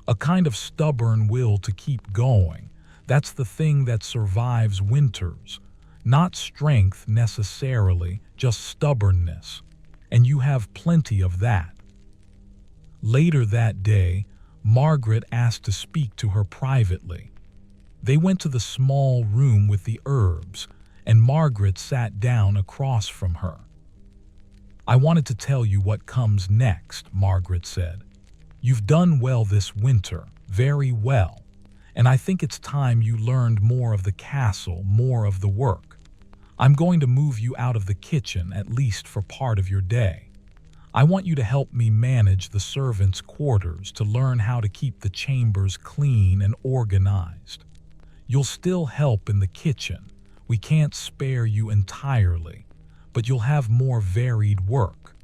a kind of stubborn will to keep going. That's the thing that survives winters. Not strength necessarily, just stubbornness. And you have plenty of that." Later that day, Margaret asked to speak to her privately. They went to the small room with the herbs, and Margaret sat down across from her. "I wanted to tell you what comes next," Margaret said. "You've done well this winter, very well, and I think it's time you learned more of the castle, more of the work. I'm going to move you out of the kitchen, at least for part of your day. I want you to help me manage the servants' quarters, to learn how to keep the chambers clean and organized. You'll still help in the kitchen. We can't spare you entirely, but you'll have more varied work."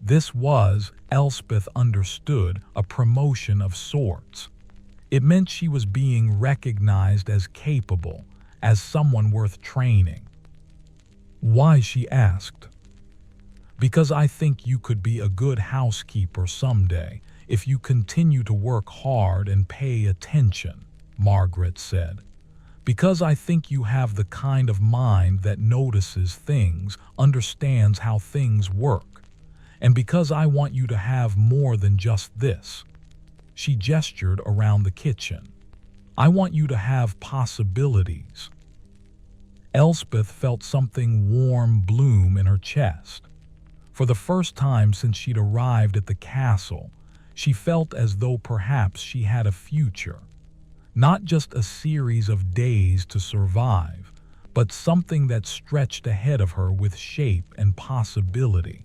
This was, Elspeth understood, a promotion of sorts. It meant she was being recognized as capable, as someone worth training. "Why?" she asked. "Because I think you could be a good housekeeper someday if you continue to work hard and pay attention," Margaret said. "Because I think you have the kind of mind that notices things, understands how things work. And because I want you to have more than just this." She gestured around the kitchen. "I want you to have possibilities." Elspeth felt something warm bloom in her chest. For the first time since she'd arrived at the castle, she felt as though perhaps she had a future. Not just a series of days to survive, but something that stretched ahead of her with shape and possibility.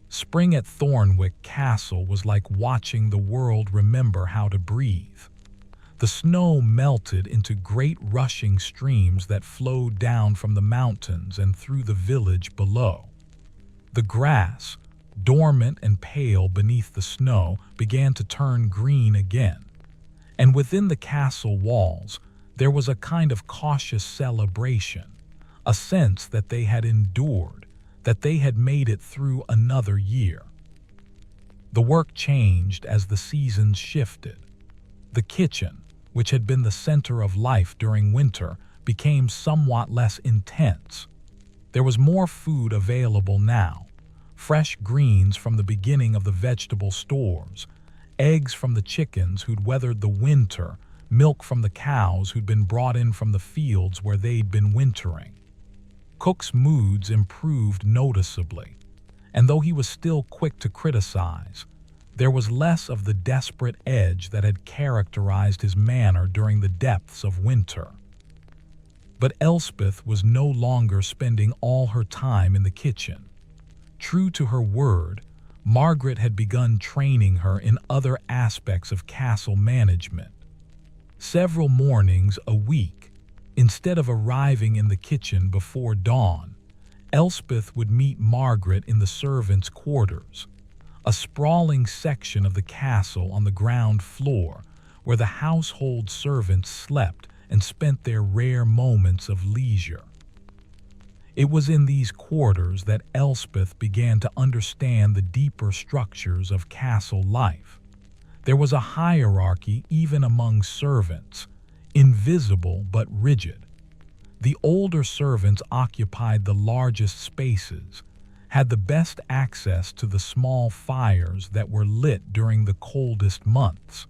Spring at Thornwick Castle was like watching the world remember how to breathe. The snow melted into great rushing streams that flowed down from the mountains and through the village below. The grass, dormant and pale beneath the snow, began to turn green again. And within the castle walls, there was a kind of cautious celebration, a sense that they had endured, that they had made it through another year. The work changed as the seasons shifted. The kitchen, which had been the center of life during winter, became somewhat less intense. There was more food available now, fresh greens from the beginning of the vegetable stores, eggs from the chickens who'd weathered the winter, milk from the cows who'd been brought in from the fields where they'd been wintering. Cook's moods improved noticeably, and though he was still quick to criticize, there was less of the desperate edge that had characterized his manner during the depths of winter. But Elspeth was no longer spending all her time in the kitchen. True to her word, Margaret had begun training her in other aspects of castle management. Several mornings a week, instead of arriving in the kitchen before dawn, Elspeth would meet Margaret in the servants' quarters, a sprawling section of the castle on the ground floor where the household servants slept and spent their rare moments of leisure. It was in these quarters that Elspeth began to understand the deeper structures of castle life. There was a hierarchy even among servants, invisible but rigid. The older servants occupied the largest spaces, had the best access to the small fires that were lit during the coldest months.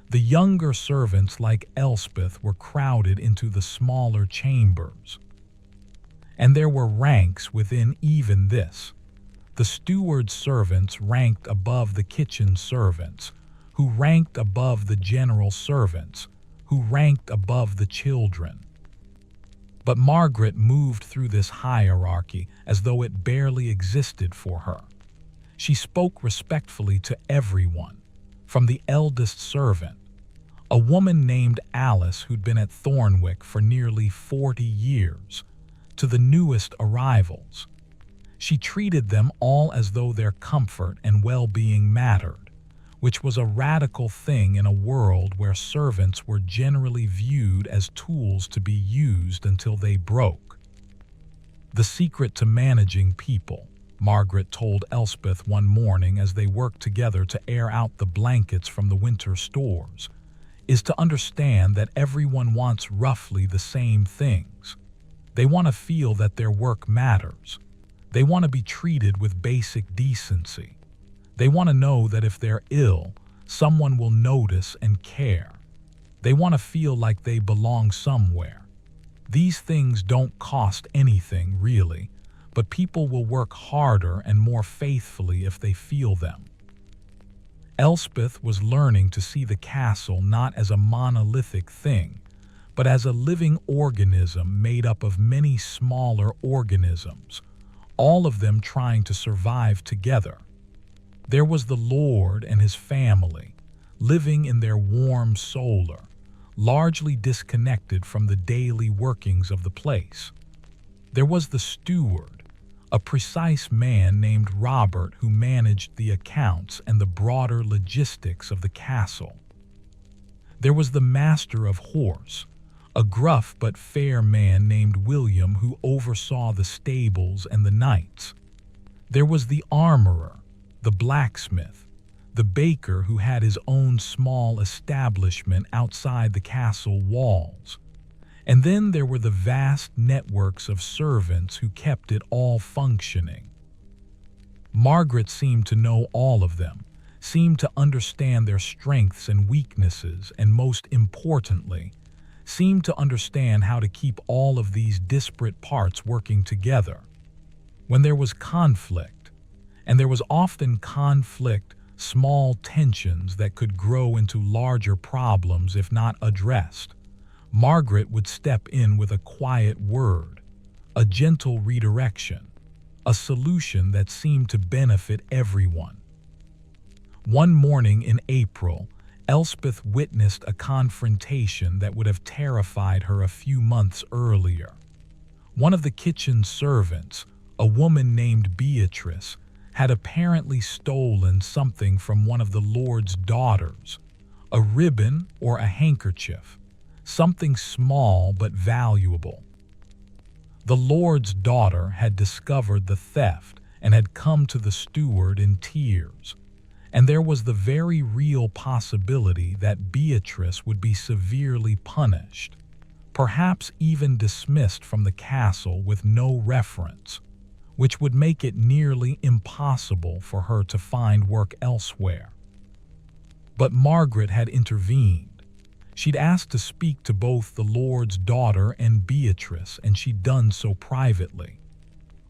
The younger servants, like Elspeth, were crowded into the smaller chambers. And there were ranks within even this. The steward servants ranked above the kitchen servants, who ranked above the general servants, who ranked above the children. But Margaret moved through this hierarchy as though it barely existed for her. She spoke respectfully to everyone, from the eldest servant, a woman named Alice who'd been at Thornwick for nearly 40 years, to the newest arrivals. She treated them all as though their comfort and well-being mattered, which was a radical thing in a world where servants were generally viewed as tools to be used until they broke. The secret to managing people, Margaret told Elspeth one morning as they worked together to air out the blankets from the winter stores, is to understand that everyone wants roughly the same things. They want to feel that their work matters. They want to be treated with basic decency. They want to know that if they're ill, someone will notice and care. They want to feel like they belong somewhere. These things don't cost anything, really, but people will work harder and more faithfully if they feel them. Elspeth was learning to see the castle not as a monolithic thing, but as a living organism made up of many smaller organisms, all of them trying to survive together. There was the Lord and his family, living in their warm solar, largely disconnected from the daily workings of the place. There was the steward, a precise man named Robert who managed the accounts and the broader logistics of the castle. There was the master of horse, a gruff but fair man named William who oversaw the stables and the knights. There was the armorer, the blacksmith, the baker who had his own small establishment outside the castle walls. And then there were the vast networks of servants who kept it all functioning. Margaret seemed to know all of them, seemed to understand their strengths and weaknesses, and most importantly, seemed to understand how to keep all of these disparate parts working together. When there was conflict, and there was often conflict, small tensions that could grow into larger problems if not addressed, Margaret would step in with a quiet word, a gentle redirection, a solution that seemed to benefit everyone. One morning in April, Elspeth witnessed a confrontation that would have terrified her a few months earlier. One of the kitchen servants, a woman named Beatrice, had apparently stolen something from one of the Lord's daughters, a ribbon or a handkerchief, something small but valuable. The Lord's daughter had discovered the theft and had come to the steward in tears, and there was the very real possibility that Beatrice would be severely punished, perhaps even dismissed from the castle with no reference, which would make it nearly impossible for her to find work elsewhere. But Margaret had intervened. She'd asked to speak to both the Lord's daughter and Beatrice, and she'd done so privately.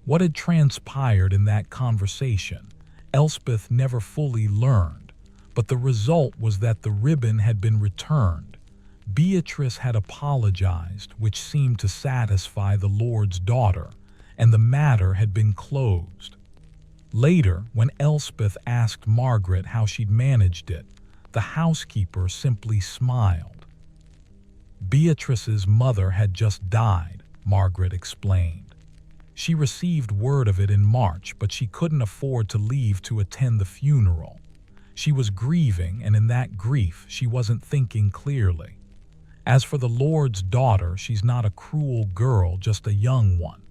What had transpired in that conversation, Elspeth never fully learned, but the result was that the ribbon had been returned. Beatrice had apologized, which seemed to satisfy the Lord's daughter, and the matter had been closed. Later, when Elspeth asked Margaret how she'd managed it, the housekeeper simply smiled. Beatrice's mother had just died, Margaret explained. She received word of it in March, but she couldn't afford to leave to attend the funeral. She was grieving, and in that grief, she wasn't thinking clearly. As for the Lord's daughter, she's not a cruel girl, just a young one.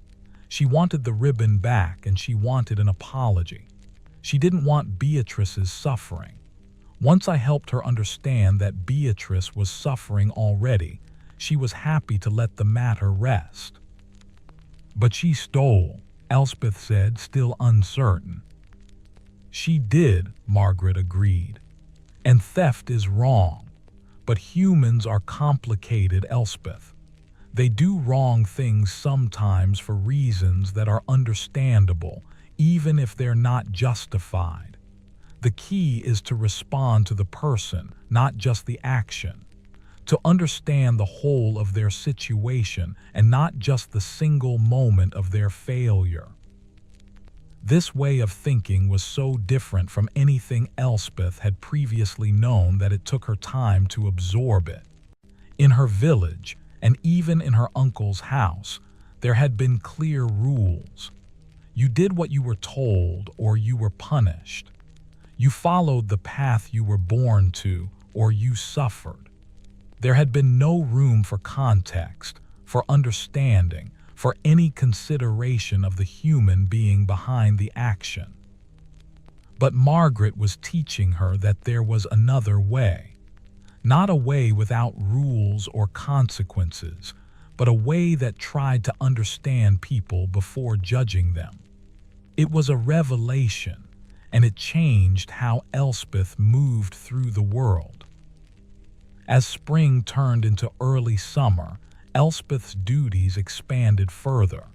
She wanted the ribbon back, and she wanted an apology. She didn't want Beatrice's suffering. Once I helped her understand that Beatrice was suffering already, she was happy to let the matter rest. But she stole, Elspeth said, still uncertain. She did, Margaret agreed. And theft is wrong. But humans are complicated, Elspeth. They do wrong things sometimes for reasons that are understandable, even if they're not justified. The key is to respond to the person, not just the action. To understand the whole of their situation and not just the single moment of their failure. This way of thinking was so different from anything Elspeth had previously known that it took her time to absorb it. In her village, and even in her uncle's house, there had been clear rules. You did what you were told, or you were punished. You followed the path you were born to, or you suffered. There had been no room for context, for understanding, for any consideration of the human being behind the action. But Margaret was teaching her that there was another way. Not a way without rules or consequences, but a way that tried to understand people before judging them. It was a revelation, and it changed how Elspeth moved through the world. As spring turned into early summer, Elspeth's duties expanded further.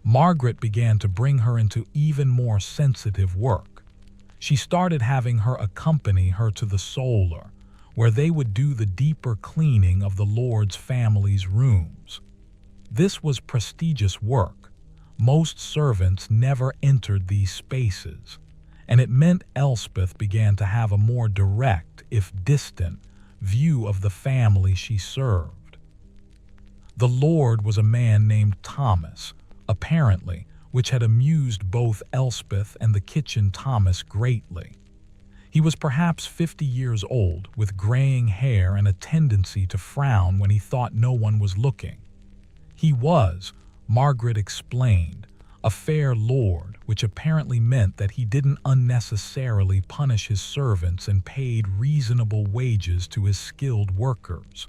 Margaret began to bring her into even more sensitive work. She started having her accompany her to the solar, where they would do the deeper cleaning of the Lord's family's rooms. This was prestigious work. Most servants never entered these spaces, and it meant Elspeth began to have a more direct, if distant, view of the family she served. The Lord was a man named Thomas, apparently, which had amused both Elspeth and the kitchen Thomas greatly. He was perhaps 50 years old, with graying hair and a tendency to frown when he thought no one was looking. He was, Margaret explained, a fair lord, which apparently meant that he didn't unnecessarily punish his servants and paid reasonable wages to his skilled workers.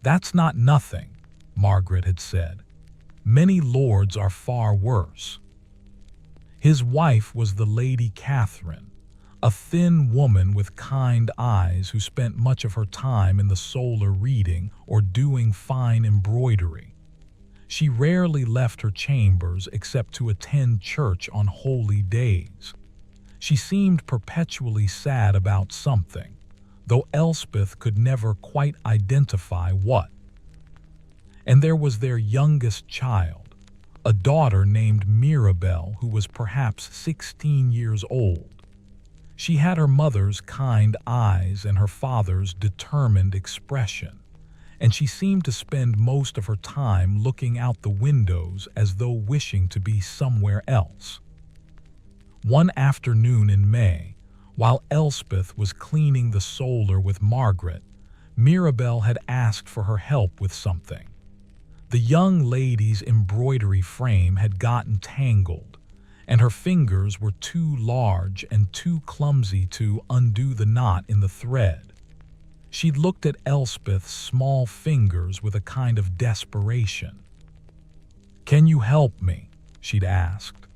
That's not nothing, Margaret had said. Many lords are far worse. His wife was the Lady Catherine, a thin woman with kind eyes who spent much of her time in the solar reading or doing fine embroidery. She rarely left her chambers except to attend church on holy days. She seemed perpetually sad about something, though Elspeth could never quite identify what. And there was their youngest child, a daughter named Mirabelle, who was perhaps 16 years old. She had her mother's kind eyes and her father's determined expression, and she seemed to spend most of her time looking out the windows as though wishing to be somewhere else. One afternoon in May, while Elspeth was cleaning the solar with Margaret, Mirabelle had asked for her help with something. The young lady's embroidery frame had gotten tangled, and her fingers were too large and too clumsy to undo the knot in the thread. She'd looked at Elspeth's small fingers with a kind of desperation. "Can you help me?" she'd asked,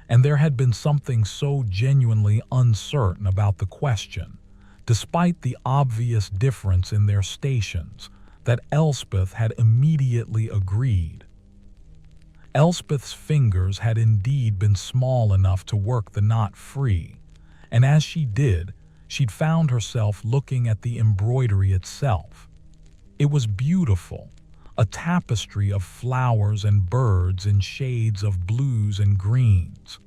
and there had been something so genuinely uncertain about the question, despite the obvious difference in their stations, that Elspeth had immediately agreed. Elspeth's fingers had indeed been small enough to work the knot free, and as she did, she'd found herself looking at the embroidery itself. It was beautiful, a tapestry of flowers and birds in shades of blues and greens.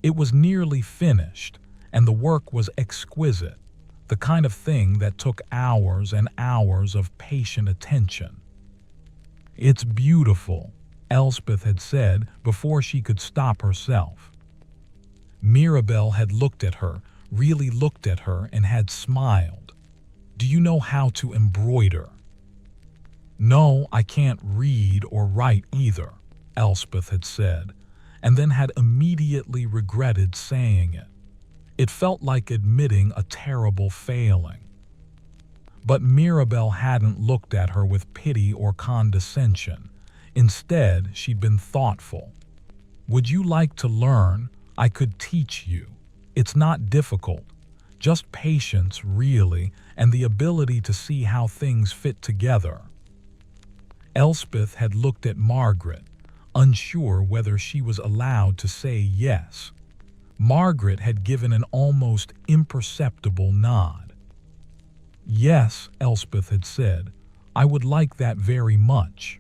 It was nearly finished, and the work was exquisite, the kind of thing that took hours and hours of patient attention. "It's beautiful," Elspeth had said before she could stop herself. Mirabelle had looked at her, really looked at her, and had smiled. "Do you know how to embroider?" "No, I can't read or write either," Elspeth had said, and then had immediately regretted saying it. It felt like admitting a terrible failing. But Mirabelle hadn't looked at her with pity or condescension. Instead, she'd been thoughtful. "Would you like to learn? I could teach you. It's not difficult. Just patience, really, and the ability to see how things fit together." Elspeth had looked at Margaret, unsure whether she was allowed to say yes. Margaret had given an almost imperceptible nod. "Yes," Elspeth had said, "I would like that very much."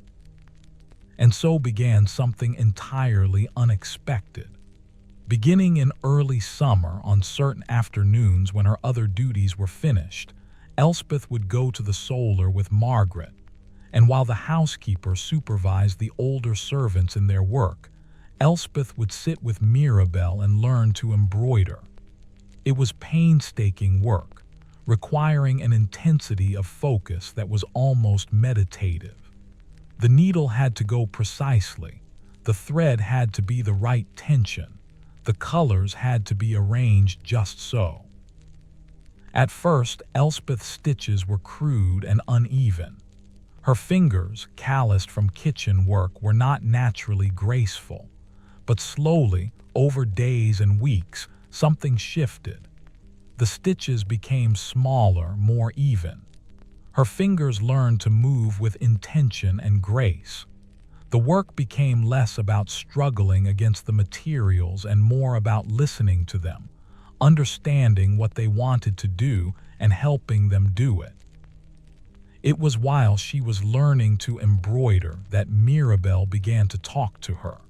And so began something entirely unexpected. Beginning in early summer, on certain afternoons when her other duties were finished, Elspeth would go to the solar with Margaret, and while the housekeeper supervised the older servants in their work, Elspeth would sit with Mirabelle and learn to embroider. It was painstaking work, requiring an intensity of focus that was almost meditative. The needle had to go precisely, the thread had to be the right tension, the colors had to be arranged just so. At first, Elspeth's stitches were crude and uneven. Her fingers, calloused from kitchen work, were not naturally graceful. But slowly, over days and weeks, something shifted. The stitches became smaller, more even. Her fingers learned to move with intention and grace. The work became less about struggling against the materials and more about listening to them, understanding what they wanted to do and helping them do it. It was while she was learning to embroider that Mirabelle began to talk to her.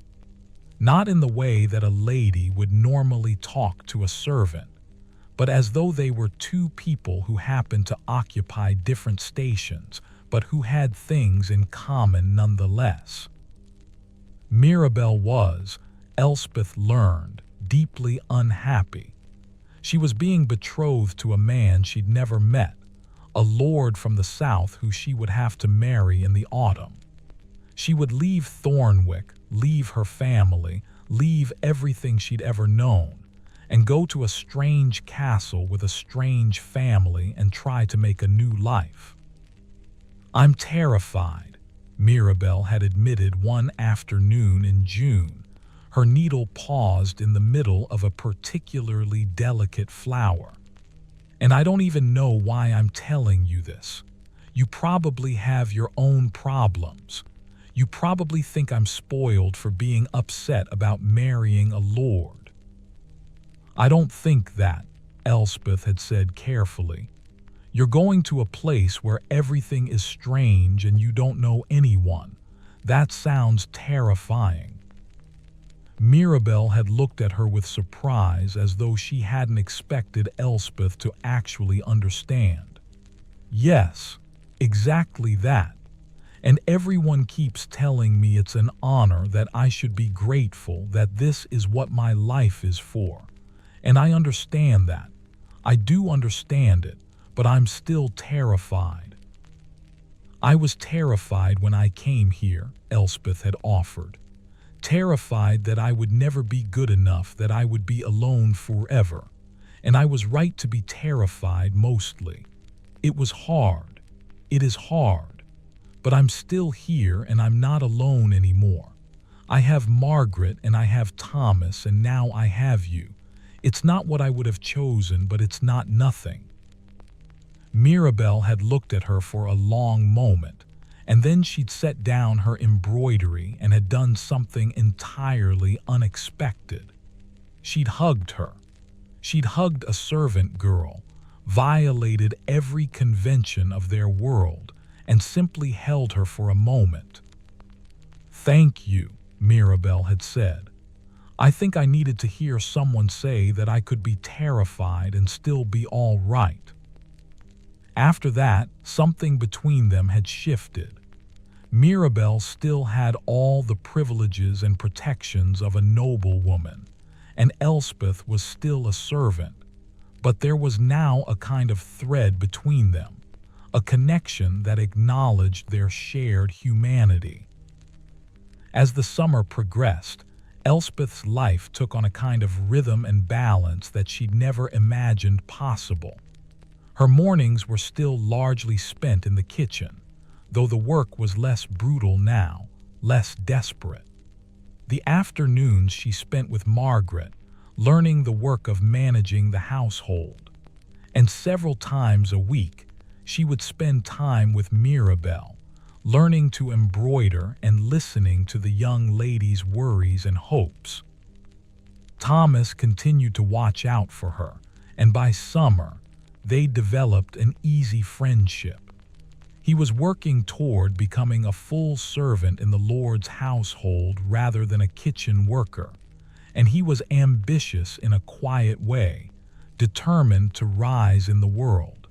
Not in the way that a lady would normally talk to a servant, but as though they were two people who happened to occupy different stations, but who had things in common nonetheless. Mirabelle was, Elspeth learned, deeply unhappy. She was being betrothed to a man she'd never met, a lord from the south who she would have to marry in the autumn. She would leave Thornwick, leave her family, leave everything she'd ever known, and go to a strange castle with a strange family and try to make a new life. "I'm terrified," Mirabelle had admitted one afternoon in June. Her needle paused in the middle of a particularly delicate flower. "And I don't even know why I'm telling you this. You probably have your own problems. You probably think I'm spoiled for being upset about marrying a lord." "I don't think that," Elspeth had said carefully. "You're going to a place where everything is strange and you don't know anyone. That sounds terrifying." Mirabelle had looked at her with surprise, as though she hadn't expected Elspeth to actually understand. Yes, exactly that. And everyone keeps telling me it's an honor, that I should be grateful, that this is what my life is for. And I understand that. I do understand it, but I'm still terrified. I was terrified when I came here, Elspeth had offered. Terrified that I would never be good enough, that I would be alone forever. And I was right to be terrified mostly. It was hard. It is hard. But I'm still here, and I'm not alone anymore. I have Margaret, and I have Thomas, and now I have you. It's not what I would have chosen, but it's not nothing. Mirabelle had looked at her for a long moment, and then she'd set down her embroidery and had done something entirely unexpected. She'd hugged her. She'd hugged a servant girl, violated every convention of their world, and simply held her for a moment. "Thank you," Mirabelle had said. "I think I needed to hear someone say that I could be terrified and still be all right." After that, something between them had shifted. Mirabelle still had all the privileges and protections of a noblewoman, and Elspeth was still a servant, but there was now a kind of thread between them, a connection that acknowledged their shared humanity. As the summer progressed, Elspeth's life took on a kind of rhythm and balance that she'd never imagined possible. Her mornings were still largely spent in the kitchen, though the work was less brutal now, less desperate. The afternoons she spent with Margaret, learning the work of managing the household. And several times a week, she would spend time with Mirabelle, learning to embroider and listening to the young lady's worries and hopes. Thomas continued to watch out for her, and by summer, they developed an easy friendship. He was working toward becoming a full servant in the Lord's household rather than a kitchen worker, and he was ambitious in a quiet way, determined to rise in the world.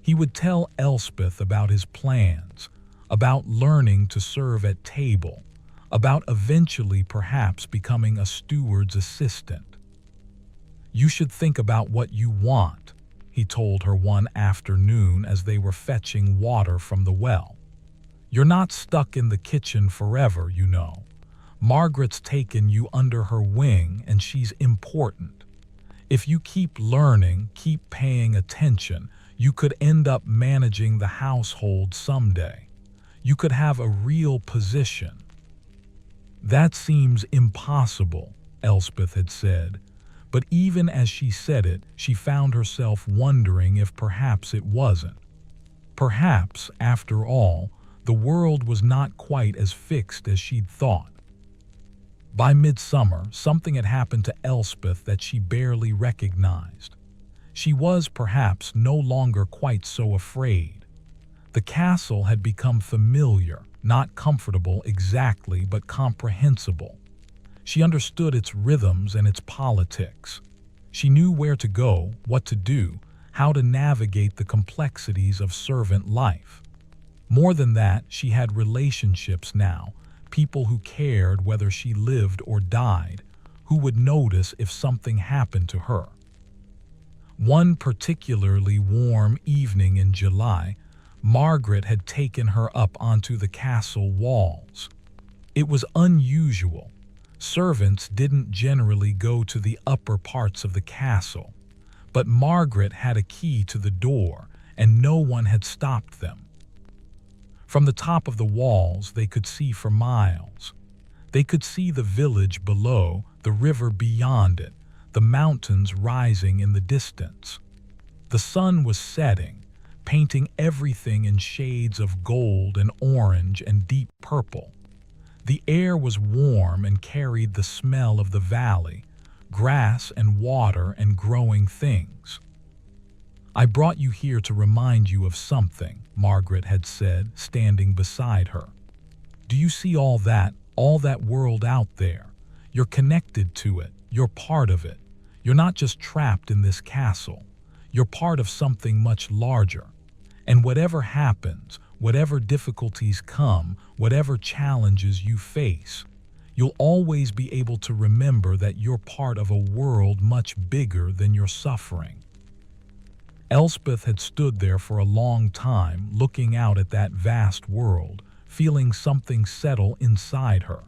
He would tell Elspeth about his plans, about learning to serve at table, about eventually perhaps becoming a steward's assistant. "You should think about what you want," he told her one afternoon as they were fetching water from the well. "You're not stuck in the kitchen forever, you know. Margaret's taken you under her wing, and she's important. If you keep learning, keep paying attention, you could end up managing the household someday. You could have a real position." "That seems impossible," Elspeth had said. But even as she said it, she found herself wondering if perhaps it wasn't. Perhaps, after all, the world was not quite as fixed as she'd thought. By midsummer, something had happened to Elspeth that she barely recognized. She was perhaps no longer quite so afraid. The castle had become familiar, not comfortable exactly, but comprehensible. She understood its rhythms and its politics. She knew where to go, what to do, how to navigate the complexities of servant life. More than that, she had relationships now, people who cared whether she lived or died, who would notice if something happened to her. One particularly warm evening in July, Margaret had taken her up onto the castle walls. It was unusual. Servants didn't generally go to the upper parts of the castle, but Margaret had a key to the door, and no one had stopped them. From the top of the walls, they could see for miles. They could see the village below, the river beyond it, the mountains rising in the distance. The sun was setting, painting everything in shades of gold and orange and deep purple. The air was warm and carried the smell of the valley, grass and water and growing things. "I brought you here to remind you of something," Margaret had said, standing beside her. "Do you see all that world out there? You're connected to it. You're part of it. You're not just trapped in this castle. You're part of something much larger. And whatever happens, whatever difficulties come, whatever challenges you face, you'll always be able to remember that you're part of a world much bigger than your suffering. Elspeth had stood there for a long time, looking out at that vast world, feeling something settle inside her.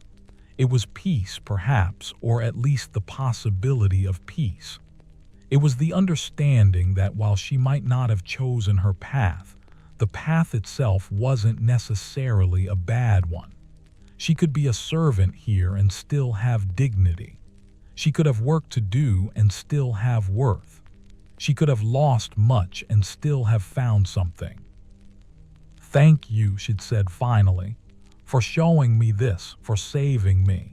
It was peace, perhaps, or at least the possibility of peace. It was the understanding that while she might not have chosen her path, the path itself wasn't necessarily a bad one. She could be a servant here and still have dignity. She could have work to do and still have worth. She could have lost much and still have found something. "Thank you," she'd said finally, "for showing me this, for saving me."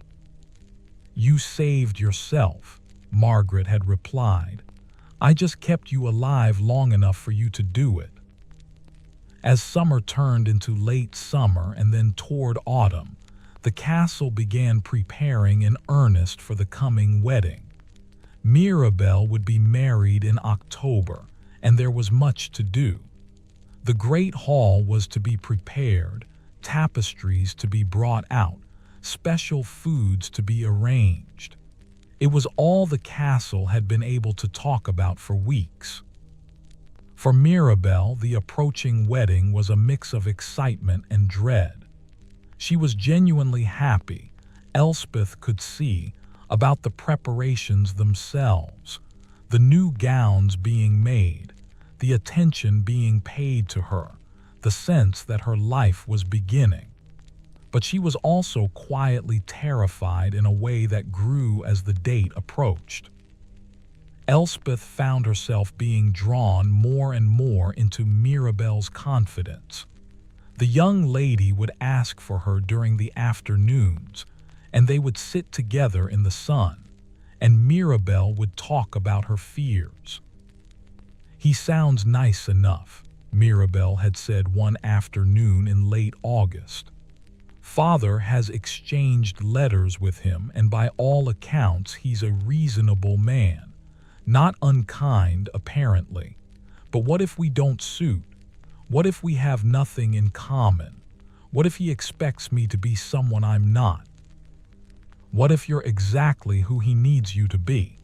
"You saved yourself," Margaret had replied. "I just kept you alive long enough for you to do it." As summer turned into late summer and then toward autumn, the castle began preparing in earnest for the coming wedding. Mirabelle would be married in October, and there was much to do. The great hall was to be prepared, tapestries to be brought out, special foods to be arranged. It was all the castle had been able to talk about for weeks. For Mirabelle, the approaching wedding was a mix of excitement and dread. She was genuinely happy, Elspeth could see, about the preparations themselves, the new gowns being made, the attention being paid to her, the sense that her life was beginning. But she was also quietly terrified in a way that grew as the date approached. Elspeth found herself being drawn more and more into Mirabelle's confidence. The young lady would ask for her during the afternoons, and they would sit together in the sun, and Mirabelle would talk about her fears. "He sounds nice enough," Mirabelle had said one afternoon in late August. "Father has exchanged letters with him, and by all accounts he's a reasonable man. Not unkind, apparently. But what if we don't suit? What if we have nothing in common? What if he expects me to be someone I'm not? What if you're exactly who he needs you to be?"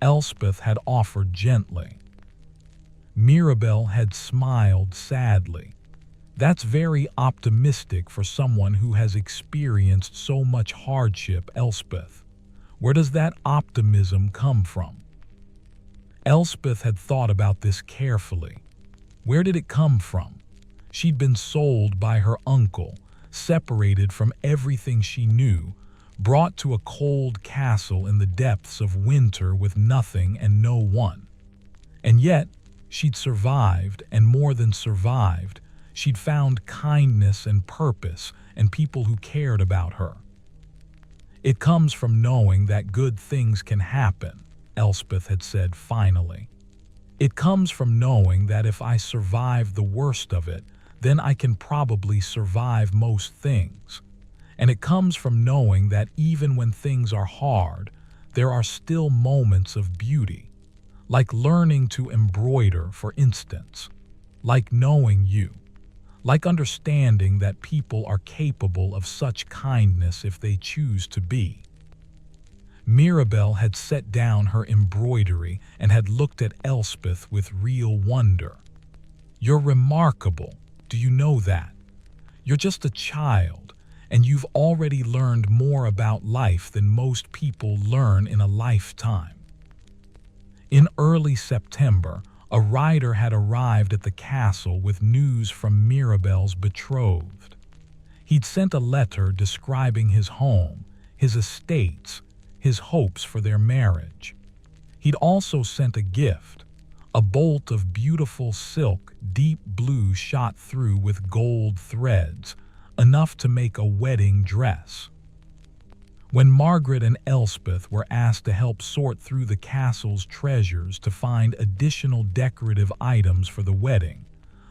Elspeth had offered gently. Mirabelle had smiled sadly. "That's very optimistic for someone who has experienced so much hardship, Elspeth. Where does that optimism come from?" Elspeth had thought about this carefully. Where did it come from? She'd been sold by her uncle, separated from everything she knew, brought to a cold castle in the depths of winter with nothing and no one. And yet, she'd survived, and more than survived, she'd found kindness and purpose and people who cared about her. "It comes from knowing that good things can happen," Elspeth had said finally. "It comes from knowing that if I survive the worst of it, then I can probably survive most things. And it comes from knowing that even when things are hard, there are still moments of beauty. Like learning to embroider, for instance. Like knowing you. Like understanding that people are capable of such kindness if they choose to be." Mirabelle had set down her embroidery and had looked at Elspeth with real wonder. "You're remarkable. Do you know that? You're just a child, and you've already learned more about life than most people learn in a lifetime." In early September, a rider had arrived at the castle with news from Mirabelle's betrothed. He'd sent a letter describing his home, his estates, his hopes for their marriage. He'd also sent a gift, a bolt of beautiful silk, deep blue shot through with gold threads, enough to make a wedding dress. When Margaret and Elspeth were asked to help sort through the castle's treasures to find additional decorative items for the wedding,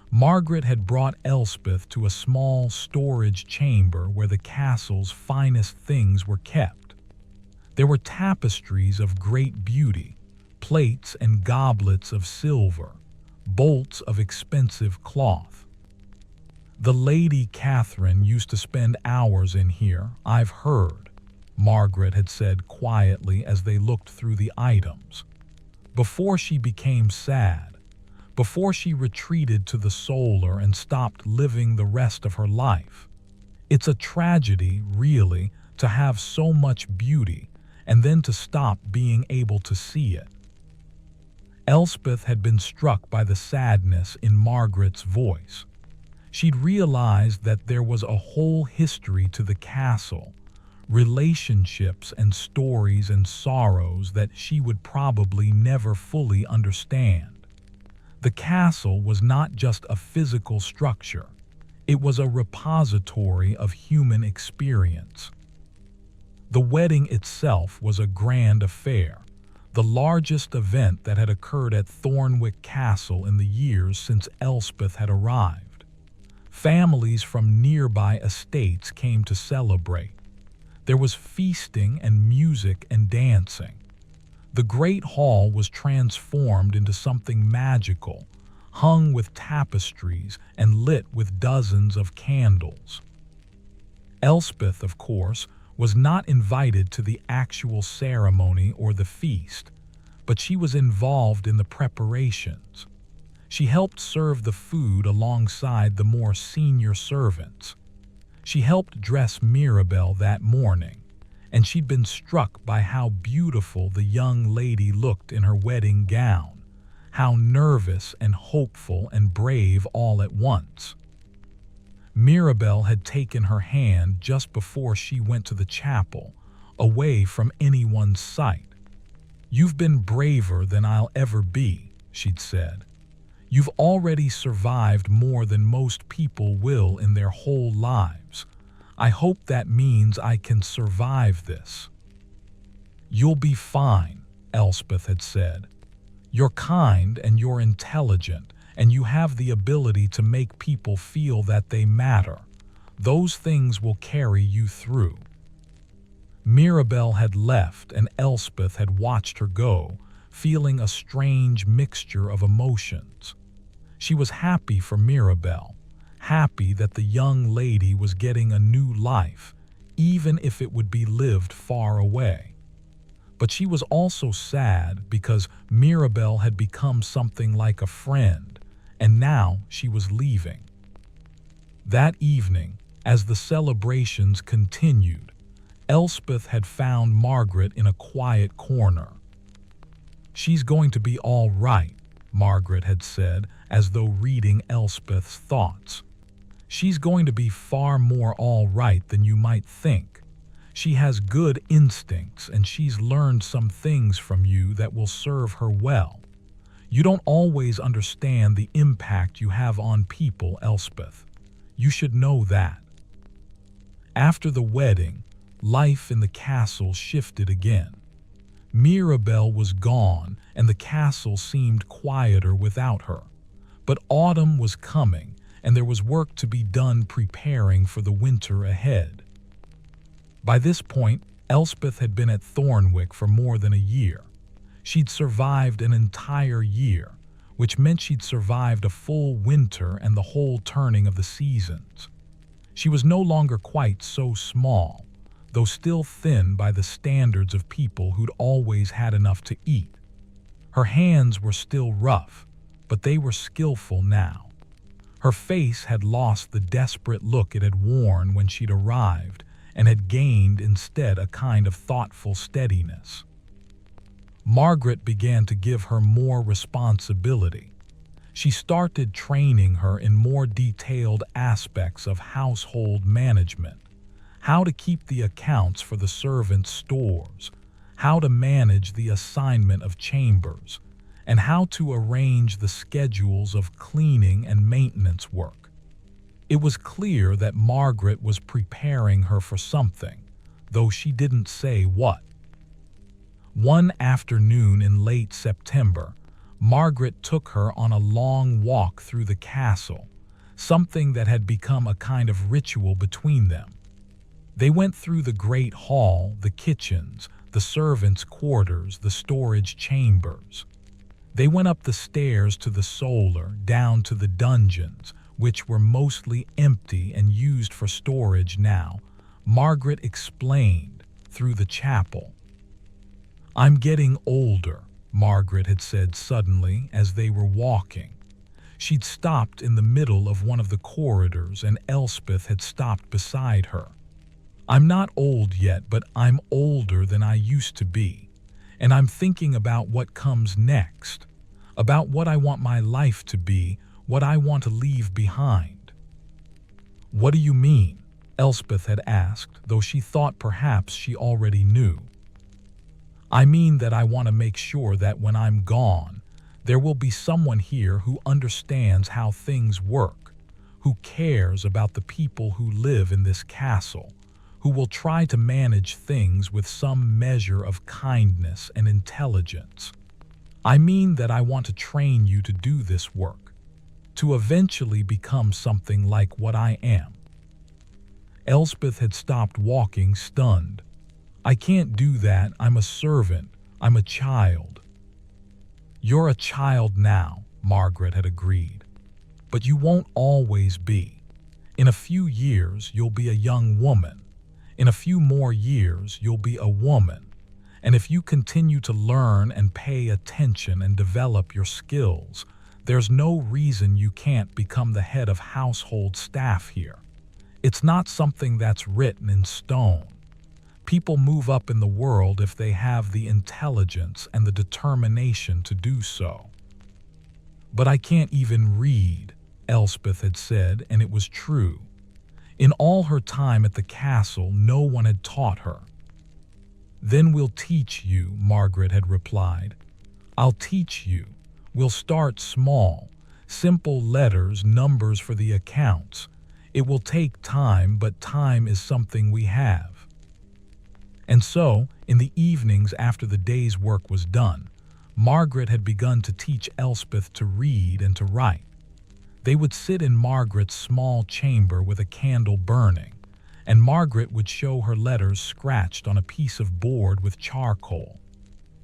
Margaret had brought Elspeth to a small storage chamber where the castle's finest things were kept. There were tapestries of great beauty, plates and goblets of silver, bolts of expensive cloth. "The Lady Catherine used to spend hours in here, I've heard," Margaret had said quietly as they looked through the items. "Before she became sad, before she retreated to the solar and stopped living the rest of her life. It's a tragedy, really, to have so much beauty and then to stop being able to see it." Elspeth had been struck by the sadness in Margaret's voice. She'd realized that there was a whole history to the castle, relationships and stories and sorrows that she would probably never fully understand. The castle was not just a physical structure. It was a repository of human experience. The wedding itself was a grand affair, the largest event that had occurred at Thornwick Castle in the years since Elspeth had arrived. Families from nearby estates came to celebrate. There was feasting and music and dancing. The great hall was transformed into something magical, hung with tapestries and lit with dozens of candles. Elspeth, of course, was not invited to the actual ceremony or the feast, but she was involved in the preparations. She helped serve the food alongside the more senior servants. She helped dress Mirabelle that morning, and she'd been struck by how beautiful the young lady looked in her wedding gown, how nervous and hopeful and brave all at once. Mirabelle had taken her hand just before she went to the chapel, away from anyone's sight. "You've been braver than I'll ever be," she'd said. "You've already survived more than most people will in their whole lives. I hope that means I can survive this." "You'll be fine," Elspeth had said. "You're kind and you're intelligent, and you have the ability to make people feel that they matter. Those things will carry you through." Mirabelle had left, and Elspeth had watched her go, feeling a strange mixture of emotions. She was happy for Mirabelle, happy that the young lady was getting a new life, even if it would be lived far away. But she was also sad because Mirabelle had become something like a friend, and now she was leaving. That evening, as the celebrations continued, Elspeth had found Margaret in a quiet corner. "She's going to be all right," Margaret had said, as though reading Elspeth's thoughts. "She's going to be far more all right than you might think. She has good instincts, and she's learned some things from you that will serve her well. You don't always understand the impact you have on people, Elspeth. You should know that." After the wedding, life in the castle shifted again. Mirabelle was gone, and the castle seemed quieter without her. But autumn was coming, and there was work to be done preparing for the winter ahead. By this point, Elspeth had been at Thornwick for more than a year. She'd survived an entire year, which meant she'd survived a full winter and the whole turning of the seasons. She was no longer quite so small, though still thin by the standards of people who'd always had enough to eat. Her hands were still rough, but they were skillful now. Her face had lost the desperate look it had worn when she'd arrived, and had gained instead a kind of thoughtful steadiness. Margaret began to give her more responsibility. She started training her in more detailed aspects of household management, how to keep the accounts for the servants' stores, how to manage the assignment of chambers, and how to arrange the schedules of cleaning and maintenance work. It was clear that Margaret was preparing her for something, though she didn't say what. One afternoon in late September, Margaret took her on a long walk through the castle, something that had become a kind of ritual between them. They went through the great hall, the kitchens, the servants' quarters, the storage chambers. They went up the stairs to the solar, down to the dungeons, which were mostly empty and used for storage now, Margaret explained, through the chapel. "I'm getting older," Margaret had said suddenly as they were walking. She'd stopped in the middle of one of the corridors and Elspeth had stopped beside her. "I'm not old yet, but I'm older than I used to be. And I'm thinking about what comes next, about what I want my life to be, what I want to leave behind." "What do you mean?" Elspeth had asked, though she thought perhaps she already knew. "I mean that I want to make sure that when I'm gone, there will be someone here who understands how things work, who cares about the people who live in this castle, who will try to manage things with some measure of kindness and intelligence. I mean that I want to train you to do this work, to eventually become something like what I am." Elspeth had stopped walking, stunned. "I can't do that. I'm a servant. I'm a child." "You're a child now," Margaret had agreed. "But you won't always be. In a few years, you'll be a young woman. In a few more years, you'll be a woman. And if you continue to learn and pay attention and develop your skills, there's no reason you can't become the head of household staff here. It's not something that's written in stone. People move up in the world if they have the intelligence and the determination to do so." "But I can't even read," Elspeth had said, and it was true. In all her time at the castle, no one had taught her. "Then we'll teach you," Margaret had replied. "I'll teach you. We'll start small, simple letters, numbers for the accounts. It will take time, but time is something we have." And so, in the evenings after the day's work was done, Margaret had begun to teach Elspeth to read and to write. They would sit in Margaret's small chamber with a candle burning, and Margaret would show her letters scratched on a piece of board with charcoal.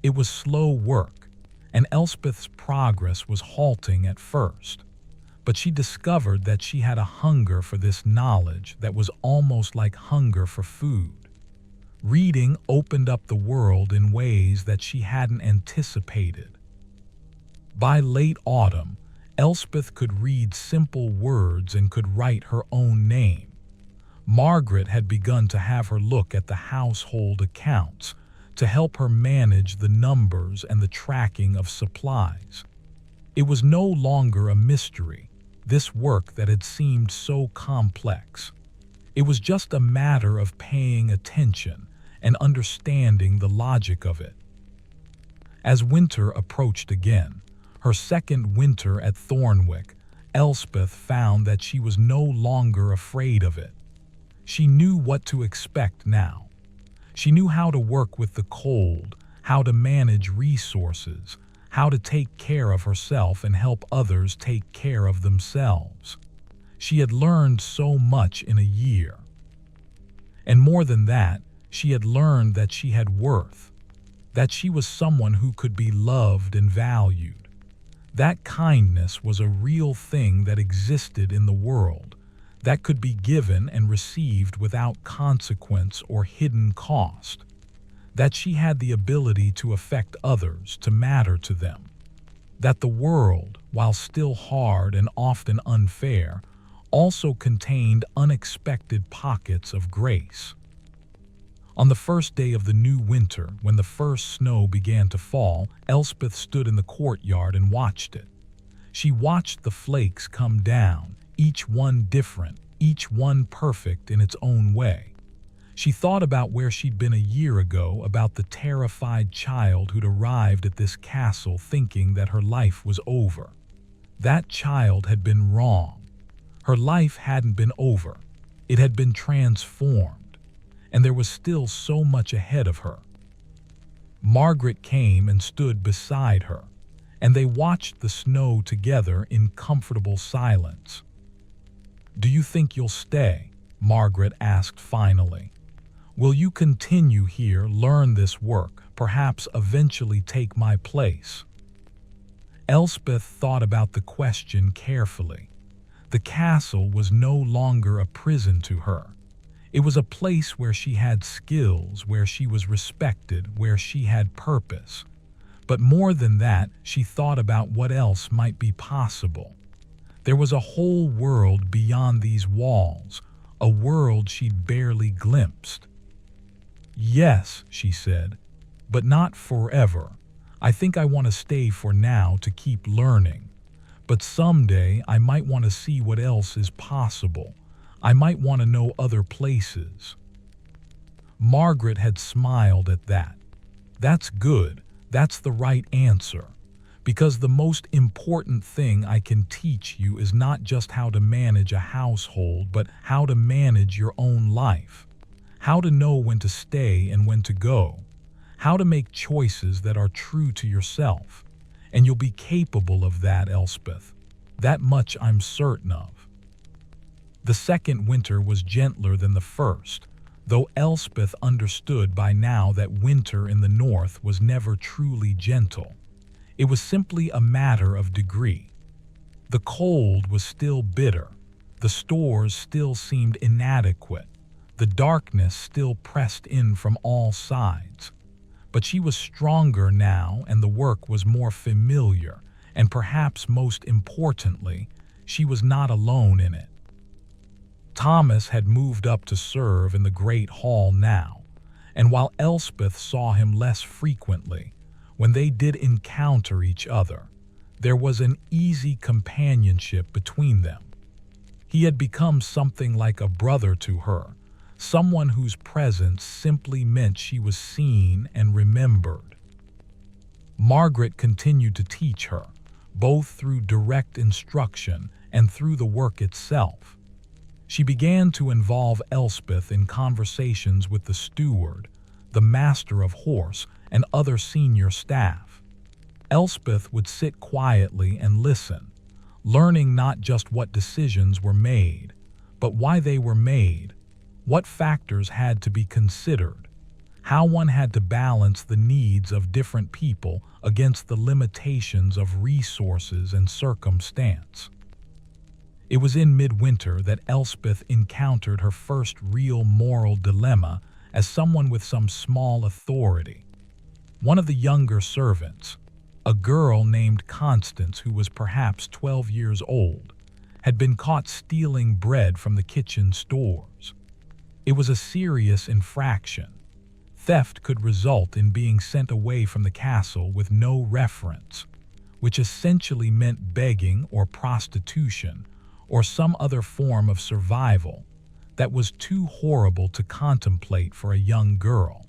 It was slow work, and Elspeth's progress was halting at first. But she discovered that she had a hunger for this knowledge that was almost like hunger for food. Reading opened up the world in ways that she hadn't anticipated. By late autumn, Elspeth could read simple words and could write her own name. Margaret had begun to have her look at the household accounts to help her manage the numbers and the tracking of supplies. It was no longer a mystery, this work that had seemed so complex. It was just a matter of paying attention and understanding the logic of it. As winter approached again, her second winter at Thornwick, Elspeth found that she was no longer afraid of it. She knew what to expect now. She knew how to work with the cold, how to manage resources, how to take care of herself and help others take care of themselves. She had learned so much in a year. And more than that, she had learned that she had worth, that she was someone who could be loved and valued. That kindness was a real thing that existed in the world, that could be given and received without consequence or hidden cost, that she had the ability to affect others, to matter to them, that the world, while still hard and often unfair, also contained unexpected pockets of grace. On the first day of the new winter, when the first snow began to fall, Elspeth stood in the courtyard and watched it. She watched the flakes come down, each one different, each one perfect in its own way. She thought about where she'd been a year ago, about the terrified child who'd arrived at this castle thinking that her life was over. That child had been wrong. Her life hadn't been over. It had been transformed. And there was still so much ahead of her. Margaret came and stood beside her, and they watched the snow together in comfortable silence. "Do you think you'll stay?" Margaret asked finally. Will you continue here, learn this work, perhaps eventually take my place? Elspeth thought about the question carefully. The castle was no longer a prison to her. It was a place where she had skills, where she was respected, where she had purpose. But more than that, she thought about what else might be possible. There was a whole world beyond these walls, a world she'd barely glimpsed. Yes, she said, but not forever. I think I want to stay for now to keep learning. But someday I might want to see what else is possible. I might want to know other places. Margaret had smiled at that. That's good. That's the right answer. Because the most important thing I can teach you is not just how to manage a household, but how to manage your own life. How to know when to stay and when to go. How to make choices that are true to yourself. And you'll be capable of that, Elspeth. That much I'm certain of. The second winter was gentler than the first, though Elspeth understood by now that winter in the north was never truly gentle. It was simply a matter of degree. The cold was still bitter. The stores still seemed inadequate. The darkness still pressed in from all sides. But she was stronger now, and the work was more familiar, and perhaps most importantly, she was not alone in it. Thomas had moved up to serve in the great hall now, and while Elspeth saw him less frequently, when they did encounter each other, there was an easy companionship between them. He had become something like a brother to her, someone whose presence simply meant she was seen and remembered. Margaret continued to teach her, both through direct instruction and through the work itself. She began to involve Elspeth in conversations with the steward, the master of horse, and other senior staff. Elspeth would sit quietly and listen, learning not just what decisions were made, but why they were made, what factors had to be considered, how one had to balance the needs of different people against the limitations of resources and circumstance. It was in midwinter that Elspeth encountered her first real moral dilemma as someone with some small authority. One of the younger servants, a girl named Constance who was perhaps 12 years old, had been caught stealing bread from the kitchen stores. It was a serious infraction. Theft could result in being sent away from the castle with no reference, which essentially meant begging or prostitution or some other form of survival that was too horrible to contemplate for a young girl.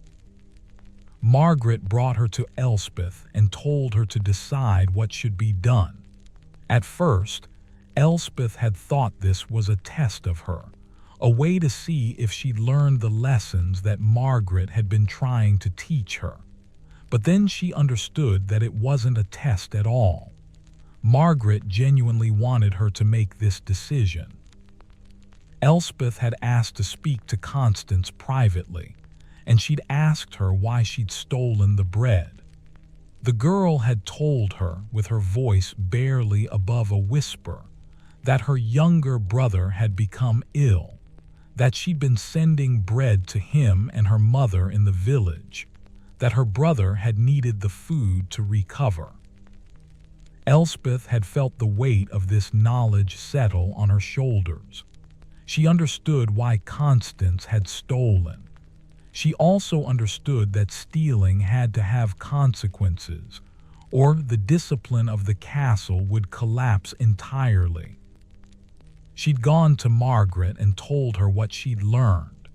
Margaret brought her to Elspeth and told her to decide what should be done. At first, Elspeth had thought this was a test of her, a way to see if she'd learned the lessons that Margaret had been trying to teach her. But then she understood that it wasn't a test at all. Margaret genuinely wanted her to make this decision. Elspeth had asked to speak to Constance privately, and she'd asked her why she'd stolen the bread. The girl had told her, with her voice barely above a whisper, that her younger brother had become ill, that she'd been sending bread to him and her mother in the village, that her brother had needed the food to recover. Elspeth had felt the weight of this knowledge settle on her shoulders. She understood why Constance had stolen. She also understood that stealing had to have consequences, or the discipline of the castle would collapse entirely. She'd gone to Margaret and told her what she'd learned.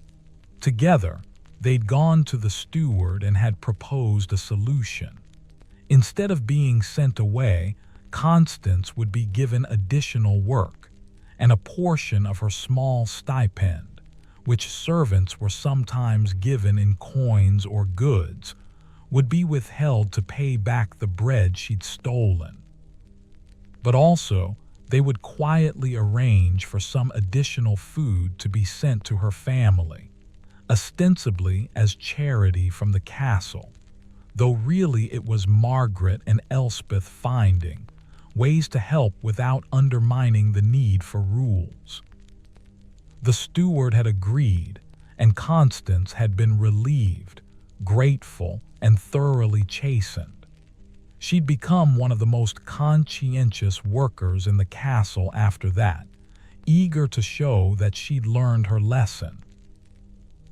Together, they'd gone to the steward and had proposed a solution. Instead of being sent away, Constance would be given additional work, and a portion of her small stipend, which servants were sometimes given in coins or goods, would be withheld to pay back the bread she'd stolen. But also, they would quietly arrange for some additional food to be sent to her family, ostensibly as charity from the castle, though really it was Margaret and Elspeth finding ways to help without undermining the need for rules. The steward had agreed, and Constance had been relieved, grateful, and thoroughly chastened. She'd become one of the most conscientious workers in the castle after that, eager to show that she'd learned her lesson.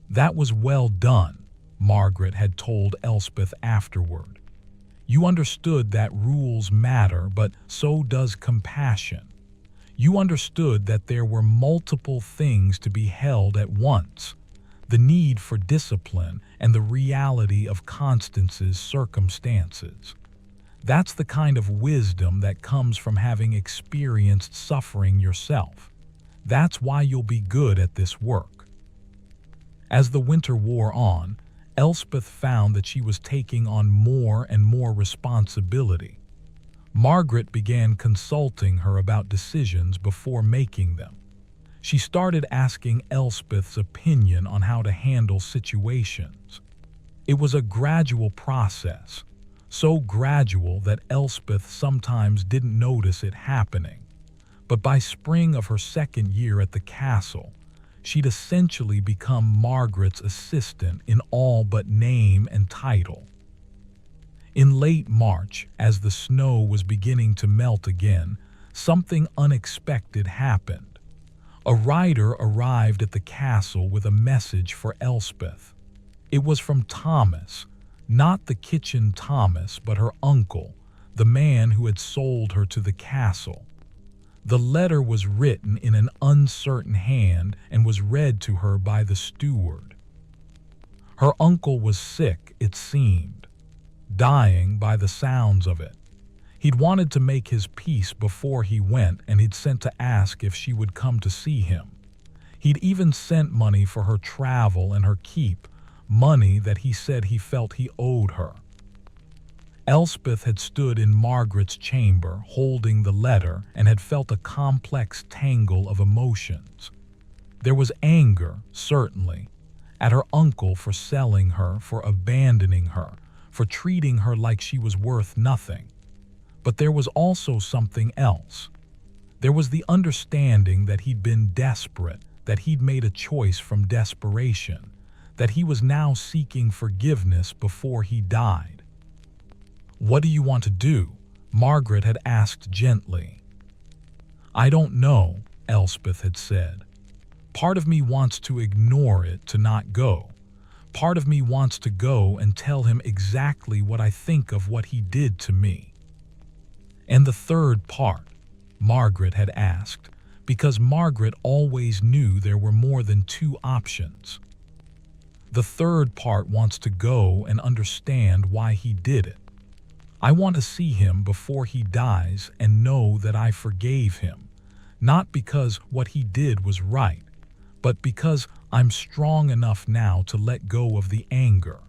"That was well done," Margaret had told Elspeth afterward. "You understood that rules matter, but so does compassion. You understood that there were multiple things to be held at once, the need for discipline and the reality of Constance's circumstances. That's the kind of wisdom that comes from having experienced suffering yourself. That's why you'll be good at this work." As the winter wore on, Elspeth found that she was taking on more and more responsibility. Margaret began consulting her about decisions before making them. She started asking Elspeth's opinion on how to handle situations. It was a gradual process, so gradual that Elspeth sometimes didn't notice it happening. But by spring of her second year at the castle, she'd essentially become Margaret's assistant in all but name and title. In late March, as the snow was beginning to melt again, something unexpected happened. A rider arrived at the castle with a message for Elspeth. It was from Thomas, not the kitchen Thomas, but her uncle, the man who had sold her to the castle. The letter was written in an uncertain hand and was read to her by the steward. Her uncle was sick, it seemed, dying by the sounds of it. He'd wanted to make his peace before he went, and he'd sent to ask if she would come to see him. He'd even sent money for her travel and her keep, money that he said he felt he owed her. Elspeth had stood in Margaret's chamber holding the letter and had felt a complex tangle of emotions. There was anger, certainly, at her uncle for selling her, for abandoning her, for treating her like she was worth nothing. But there was also something else. There was the understanding that he'd been desperate, that he'd made a choice from desperation, that he was now seeking forgiveness before he died. "What do you want to do?" Margaret had asked gently. "I don't know," Elspeth had said. "Part of me wants to ignore it, to not go. Part of me wants to go and tell him exactly what I think of what he did to me." "And the third part?" Margaret had asked, because Margaret always knew there were more than two options. "The third part wants to go and understand why he did it. I want to see him before he dies and know that I forgave him, not because what he did was right, but because I'm strong enough now to let go of the anger."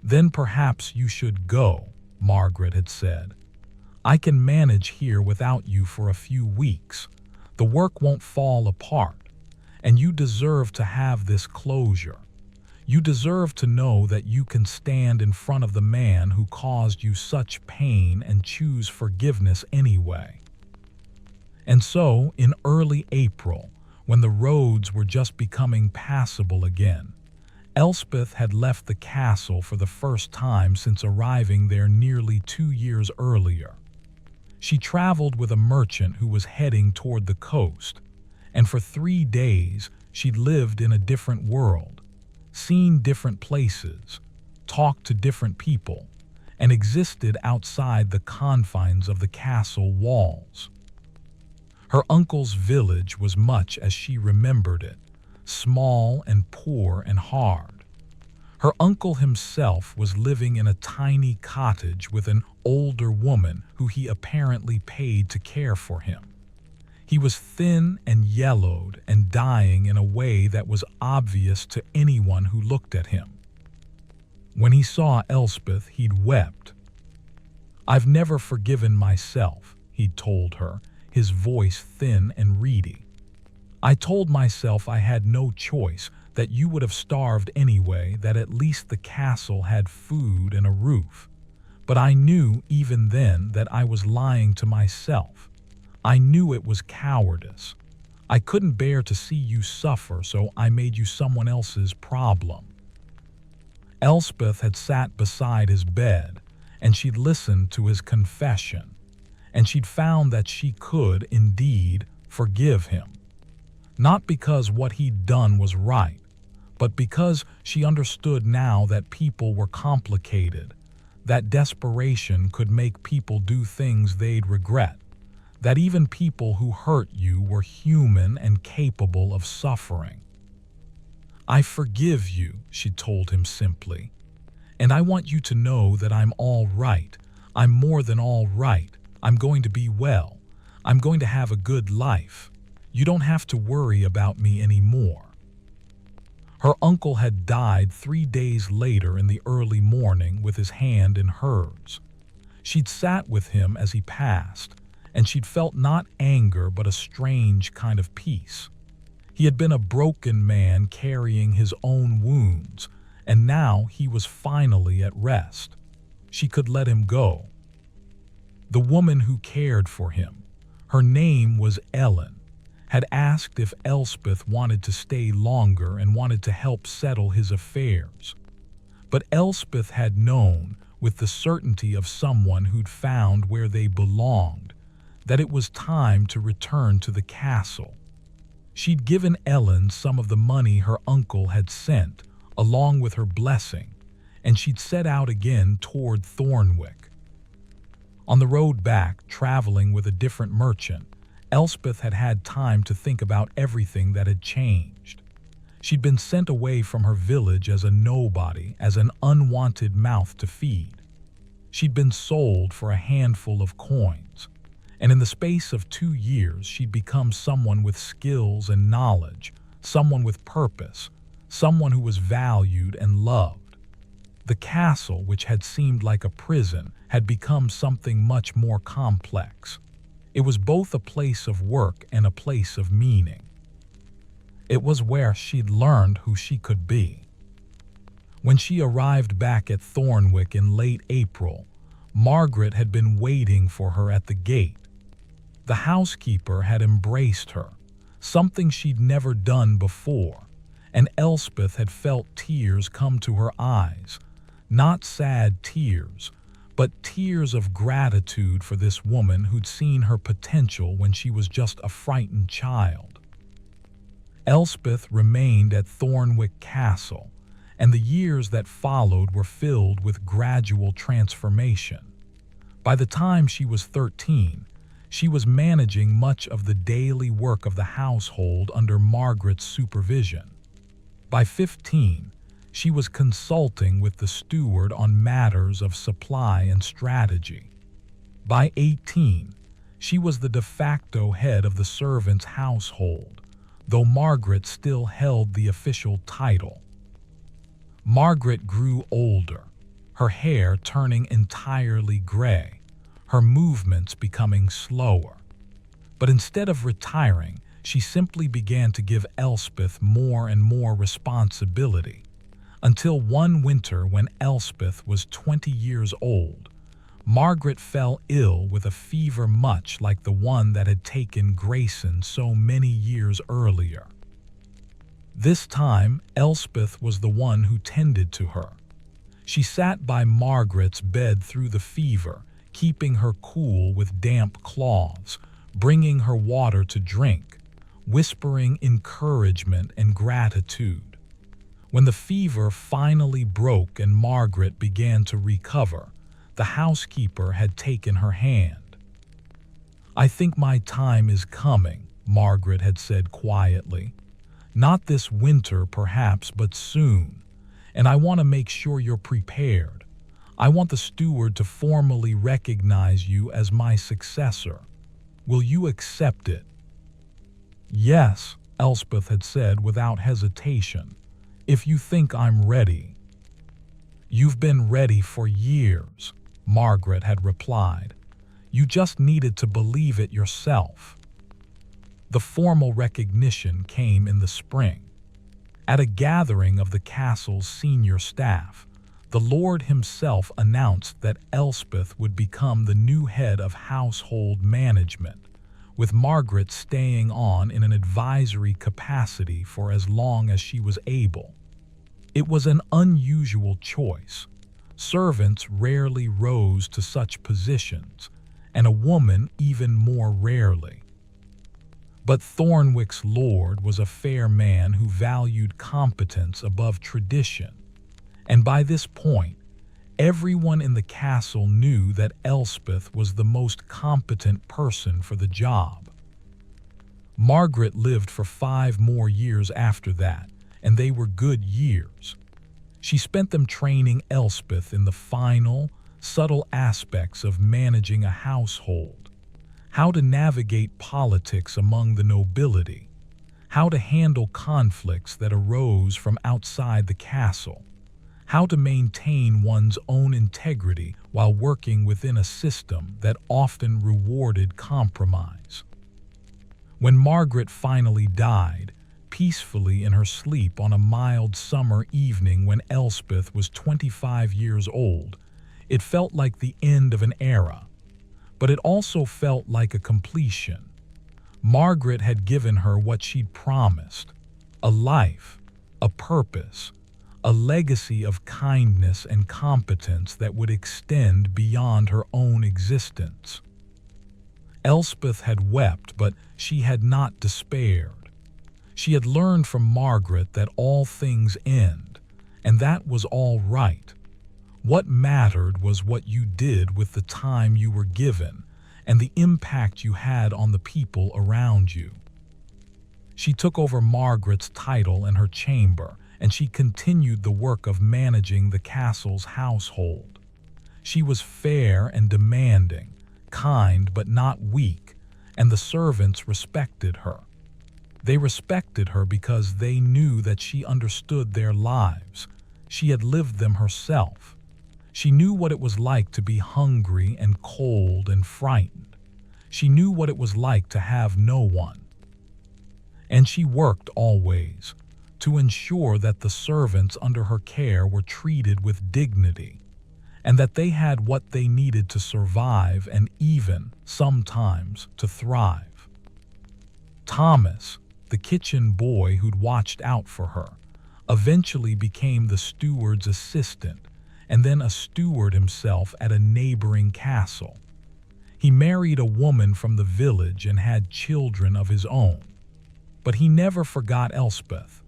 "Then perhaps you should go," Margaret had said. "I can manage here without you for a few weeks. The work won't fall apart, and you deserve to have this closure. You deserve to know that you can stand in front of the man who caused you such pain and choose forgiveness anyway." And so, in early April, when the roads were just becoming passable again, Elspeth had left the castle for the first time since arriving there nearly 2 years earlier. She traveled with a merchant who was heading toward the coast, and for 3 days she'd lived in a different world, seen different places, talked to different people, and existed outside the confines of the castle walls. Her uncle's village was much as she remembered it, small and poor and hard. Her uncle himself was living in a tiny cottage with an older woman who he apparently paid to care for him. He was thin and yellowed and dying in a way that was obvious to anyone who looked at him. When he saw Elspeth, he'd wept. "I've never forgiven myself," he'd told her, his voice thin and reedy. "I told myself I had no choice, that you would have starved anyway, that at least the castle had food and a roof. But I knew even then that I was lying to myself. I knew it was cowardice. I couldn't bear to see you suffer, so I made you someone else's problem. Elspeth had sat beside his bed, and she'd listened to his confession, and she'd found that she could, indeed, forgive him. Not because what he'd done was right, but because she understood now that people were complicated, that desperation could make people do things they'd regret, that even people who hurt you were human and capable of suffering. "I forgive you," she told him simply, "and I want you to know that I'm all right. I'm more than all right. I'm going to be well. I'm going to have a good life. You don't have to worry about me anymore." Her uncle had died 3 days later in the early morning with his hand in hers. She'd sat with him as he passed, and she'd felt not anger but a strange kind of peace. He had been a broken man carrying his own wounds, and now he was finally at rest. She could let him go. The woman who cared for him, her name was Ellen, had asked if Elspeth wanted to stay longer and wanted to help settle his affairs. But Elspeth had known, with the certainty of someone who'd found where they belonged, that it was time to return to the castle. She'd given Ellen some of the money her uncle had sent, along with her blessing, and she'd set out again toward Thornwick. On the road back, traveling with a different merchant, Elspeth had had time to think about everything that had changed. She'd been sent away from her village as a nobody, as an unwanted mouth to feed. She'd been sold for a handful of coins, and in the space of 2 years she'd become someone with skills and knowledge, someone with purpose, someone who was valued and loved. The castle, which had seemed like a prison, had become something much more complex. It was both a place of work and a place of meaning. It was where she'd learned who she could be. When she arrived back at Thornwick in late April, Margaret had been waiting for her at the gate. The housekeeper had embraced her, something she'd never done before, and Elspeth had felt tears come to her eyes, not sad tears, but tears of gratitude for this woman who'd seen her potential when she was just a frightened child. Elspeth remained at Thornwick Castle, and the years that followed were filled with gradual transformation. By the time she was 13, she was managing much of the daily work of the household under Margaret's supervision. By 15, she was consulting with the steward on matters of supply and strategy. By 18, she was the de facto head of the servants' household, though Margaret still held the official title. Margaret grew older, her hair turning entirely gray, her movements becoming slower. But instead of retiring, she simply began to give Elspeth more and more responsibility, until one winter when Elspeth was 20 years old, Margaret fell ill with a fever much like the one that had taken Grayson so many years earlier. This time, Elspeth was the one who tended to her. She sat by Margaret's bed through the fever, keeping her cool with damp cloths, bringing her water to drink, whispering encouragement and gratitude. When the fever finally broke and Margaret began to recover, the housekeeper had taken her hand. "I think my time is coming," Margaret had said quietly. "Not this winter, perhaps, but soon. And I want to make sure you're prepared. I want the steward to formally recognize you as my successor. Will you accept it?" "Yes," Elspeth had said without hesitation. "If you think I'm ready." "You've been ready for years," Margaret had replied. "You just needed to believe it yourself." The formal recognition came in the spring. At a gathering of the castle's senior staff, the Lord himself announced that Elspeth would become the new head of household management, with Margaret staying on in an advisory capacity for as long as she was able. It was an unusual choice. Servants rarely rose to such positions, and a woman even more rarely. But Thornwick's lord was a fair man who valued competence above tradition, and by this point, everyone in the castle knew that Elspeth was the most competent person for the job. Margaret lived for 5 more years after that, and they were good years. She spent them training Elspeth in the final, subtle aspects of managing a household, how to navigate politics among the nobility, how to handle conflicts that arose from outside the castle, how to maintain one's own integrity while working within a system that often rewarded compromise. When Margaret finally died, peacefully in her sleep on a mild summer evening when Elspeth was 25 years old, it felt like the end of an era, but it also felt like a completion. Margaret had given her what she'd promised: a life, a purpose, a legacy of kindness and competence that would extend beyond her own existence. Elspeth had wept, but she had not despaired. She had learned from Margaret that all things end, and that was all right. What mattered was what you did with the time you were given and the impact you had on the people around you. She took over Margaret's title and her chamber, and she continued the work of managing the castle's household. She was fair and demanding, kind but not weak, and the servants respected her. They respected her because they knew that she understood their lives. She had lived them herself. She knew what it was like to be hungry and cold and frightened. She knew what it was like to have no one. And she worked always to ensure that the servants under her care were treated with dignity, and that they had what they needed to survive and even, sometimes, to thrive. Thomas, the kitchen boy who'd watched out for her, eventually became the steward's assistant and then a steward himself at a neighboring castle. He married a woman from the village and had children of his own. But he never forgot Elspeth,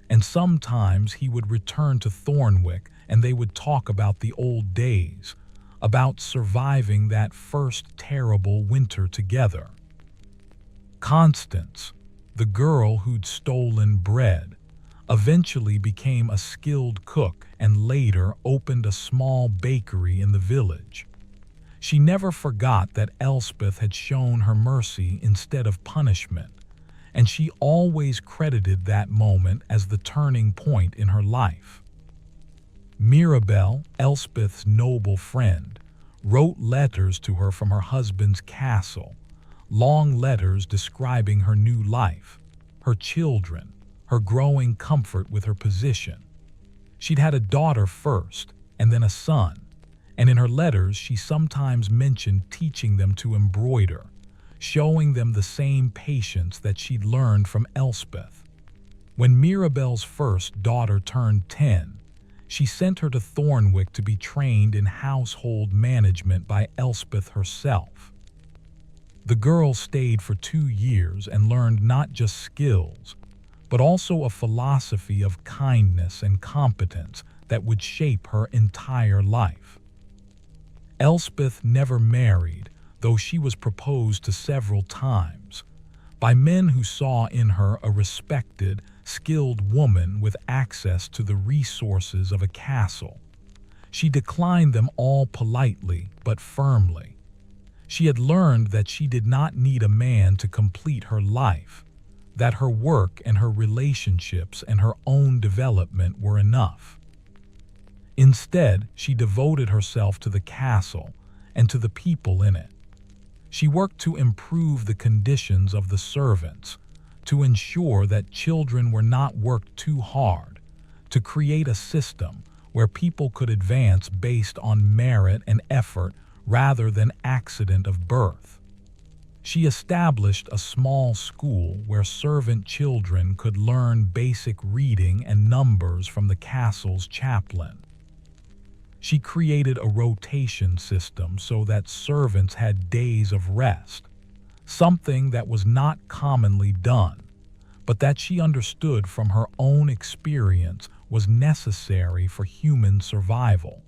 and sometimes he would return to Thornwick and they would talk about the old days, about surviving that first terrible winter together. Constance, the girl who'd stolen bread, eventually became a skilled cook and later opened a small bakery in the village. She never forgot that Elspeth had shown her mercy instead of punishment, and she always credited that moment as the turning point in her life. Mirabel, Elspeth's noble friend, wrote letters to her from her husband's castle, long letters describing her new life, her children, her growing comfort with her position. She'd had a daughter first, and then a son, and in her letters she sometimes mentioned teaching them to embroider, showing them the same patience that she'd learned from Elspeth. When Mirabel's first daughter turned 10, she sent her to Thornwick to be trained in household management by Elspeth herself. The girl stayed for 2 years and learned not just skills, but also a philosophy of kindness and competence that would shape her entire life. Elspeth never married, though she was proposed to several times, by men who saw in her a respected, skilled woman with access to the resources of a castle. She declined them all politely but firmly. She had learned that she did not need a man to complete her life, that her work and her relationships and her own development were enough. Instead, she devoted herself to the castle and to the people in it. She worked to improve the conditions of the servants, to ensure that children were not worked too hard, to create a system where people could advance based on merit and effort rather than accident of birth. She established a small school where servant children could learn basic reading and numbers from the castle's chaplain. She created a rotation system so that servants had days of rest, something that was not commonly done, but that she understood from her own experience was necessary for human survival.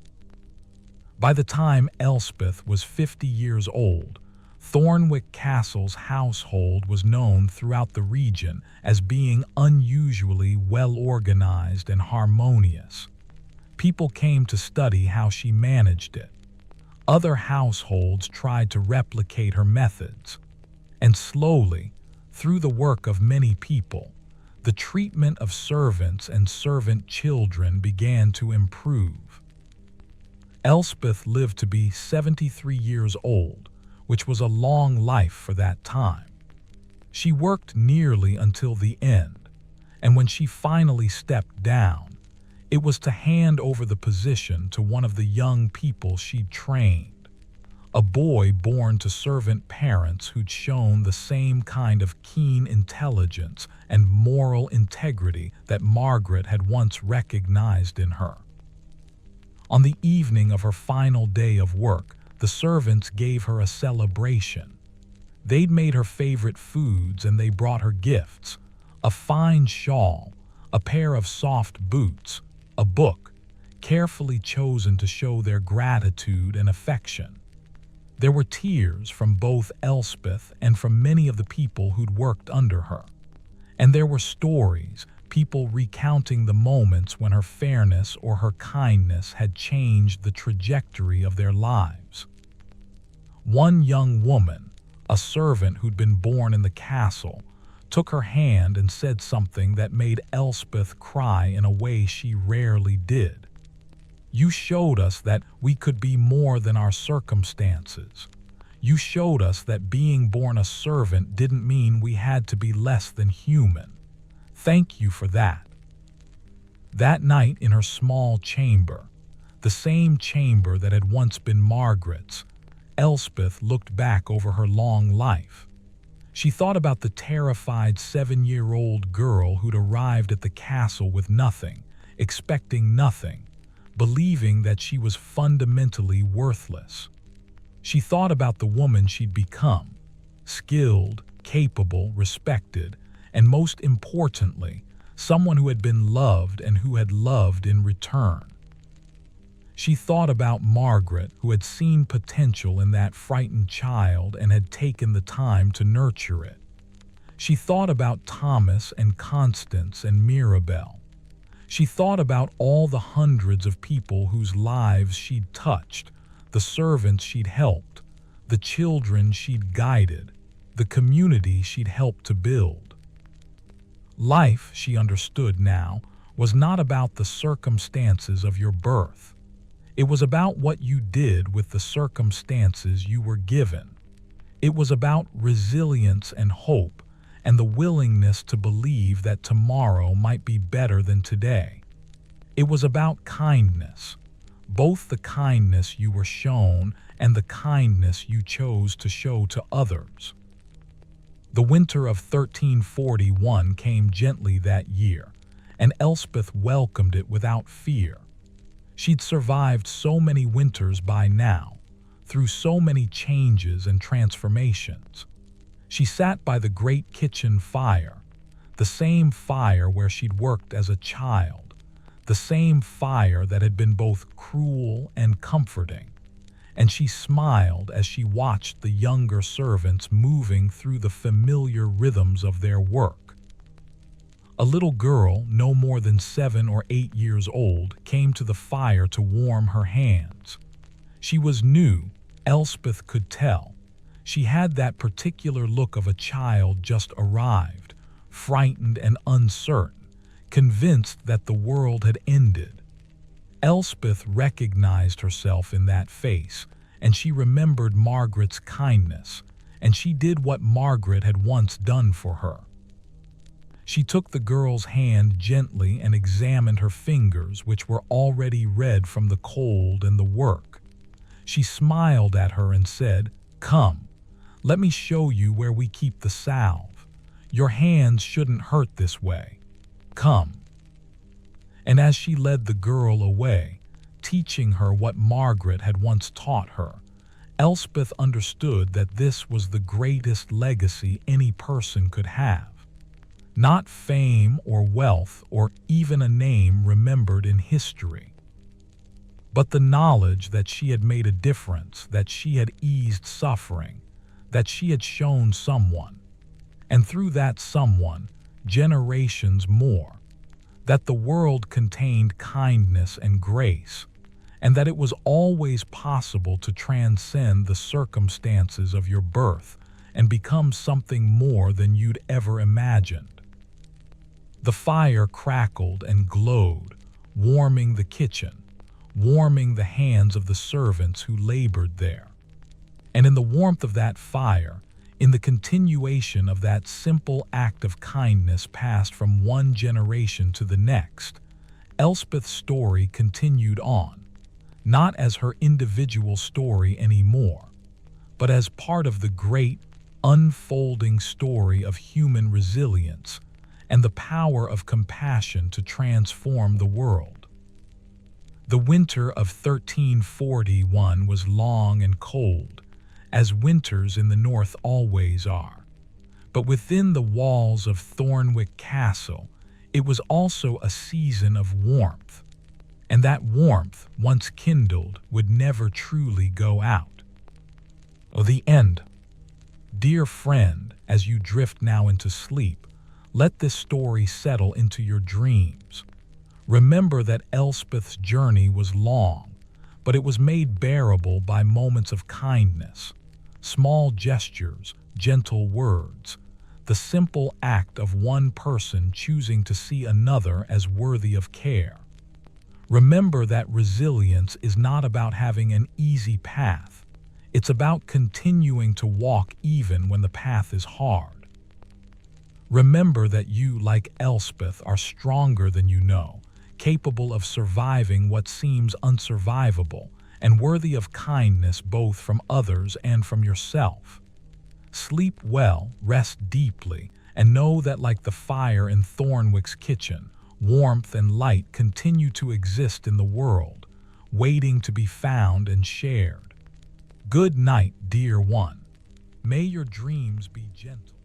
By the time Elspeth was 50 years old, Thornwick Castle's household was known throughout the region as being unusually well-organized and harmonious. People came to study how she managed it. Other households tried to replicate her methods. And slowly, through the work of many people, the treatment of servants and servant children began to improve. Elspeth lived to be 73 years old, which was a long life for that time. She worked nearly until the end, and when she finally stepped down, it was to hand over the position to one of the young people she'd trained, a boy born to servant parents who'd shown the same kind of keen intelligence and moral integrity that Margaret had once recognized in her. On the evening of her final day of work, the servants gave her a celebration. They'd made her favorite foods and they brought her gifts: a fine shawl, a pair of soft boots, a book, carefully chosen to show their gratitude and affection. There were tears from both Elspeth and from many of the people who'd worked under her. And there were stories, people recounting the moments when her fairness or her kindness had changed the trajectory of their lives. One young woman, a servant who'd been born in the castle, took her hand and said something that made Elspeth cry in a way she rarely did. "You showed us that we could be more than our circumstances. You showed us that being born a servant didn't mean we had to be less than human. Thank you for that." That night in her small chamber, the same chamber that had once been Margaret's, Elspeth looked back over her long life. She thought about the terrified 7-year-old girl who'd arrived at the castle with nothing, expecting nothing, believing that she was fundamentally worthless. She thought about the woman she'd become, skilled, capable, respected, and most importantly, someone who had been loved and who had loved in return. She thought about Margaret, who had seen potential in that frightened child and had taken the time to nurture it. She thought about Thomas and Constance and Mirabel. She thought about all the hundreds of people whose lives she'd touched, the servants she'd helped, the children she'd guided, the community she'd helped to build. Life, she understood now, was not about the circumstances of your birth. It was about what you did with the circumstances you were given. It was about resilience and hope and the willingness to believe that tomorrow might be better than today. It was about kindness, both the kindness you were shown and the kindness you chose to show to others. The winter of 1341 came gently that year, and Elspeth welcomed it without fear. She'd survived so many winters by now, through so many changes and transformations. She sat by the great kitchen fire, the same fire where she'd worked as a child, the same fire that had been both cruel and comforting, and she smiled as she watched the younger servants moving through the familiar rhythms of their work. A little girl, no more than 7 or 8 years old, came to the fire to warm her hands. She was new, Elspeth could tell. She had that particular look of a child just arrived, frightened and uncertain, convinced that the world had ended. Elspeth recognized herself in that face, and she remembered Margaret's kindness, and she did what Margaret had once done for her. She took the girl's hand gently and examined her fingers, which were already red from the cold and the work. She smiled at her and said, "Come, let me show you where we keep the salve. Your hands shouldn't hurt this way. Come." And as she led the girl away, teaching her what Margaret had once taught her, Elspeth understood that this was the greatest legacy any person could have. Not fame or wealth or even a name remembered in history, but the knowledge that she had made a difference, that she had eased suffering, that she had shown someone, and through that someone, generations more, that the world contained kindness and grace, and that it was always possible to transcend the circumstances of your birth and become something more than you'd ever imagined. The fire crackled and glowed, warming the kitchen, warming the hands of the servants who labored there. And in the warmth of that fire, in the continuation of that simple act of kindness passed from one generation to the next, Elspeth's story continued on, not as her individual story anymore, but as part of the great, unfolding story of human resilience and the power of compassion to transform the world. The winter of 1341 was long and cold, as winters in the north always are. But within the walls of Thornwick Castle, it was also a season of warmth, and that warmth, once kindled, would never truly go out. The end. Dear friend, as you drift now into sleep, let this story settle into your dreams. Remember that Elspeth's journey was long, but it was made bearable by moments of kindness, small gestures, gentle words, the simple act of one person choosing to see another as worthy of care. Remember that resilience is not about having an easy path. It's about continuing to walk even when the path is hard. Remember that you, like Elspeth, are stronger than you know, capable of surviving what seems unsurvivable, and worthy of kindness both from others and from yourself. Sleep well, rest deeply, and know that like the fire in Thornwick's kitchen, warmth and light continue to exist in the world, waiting to be found and shared. Good night, dear one. May your dreams be gentle.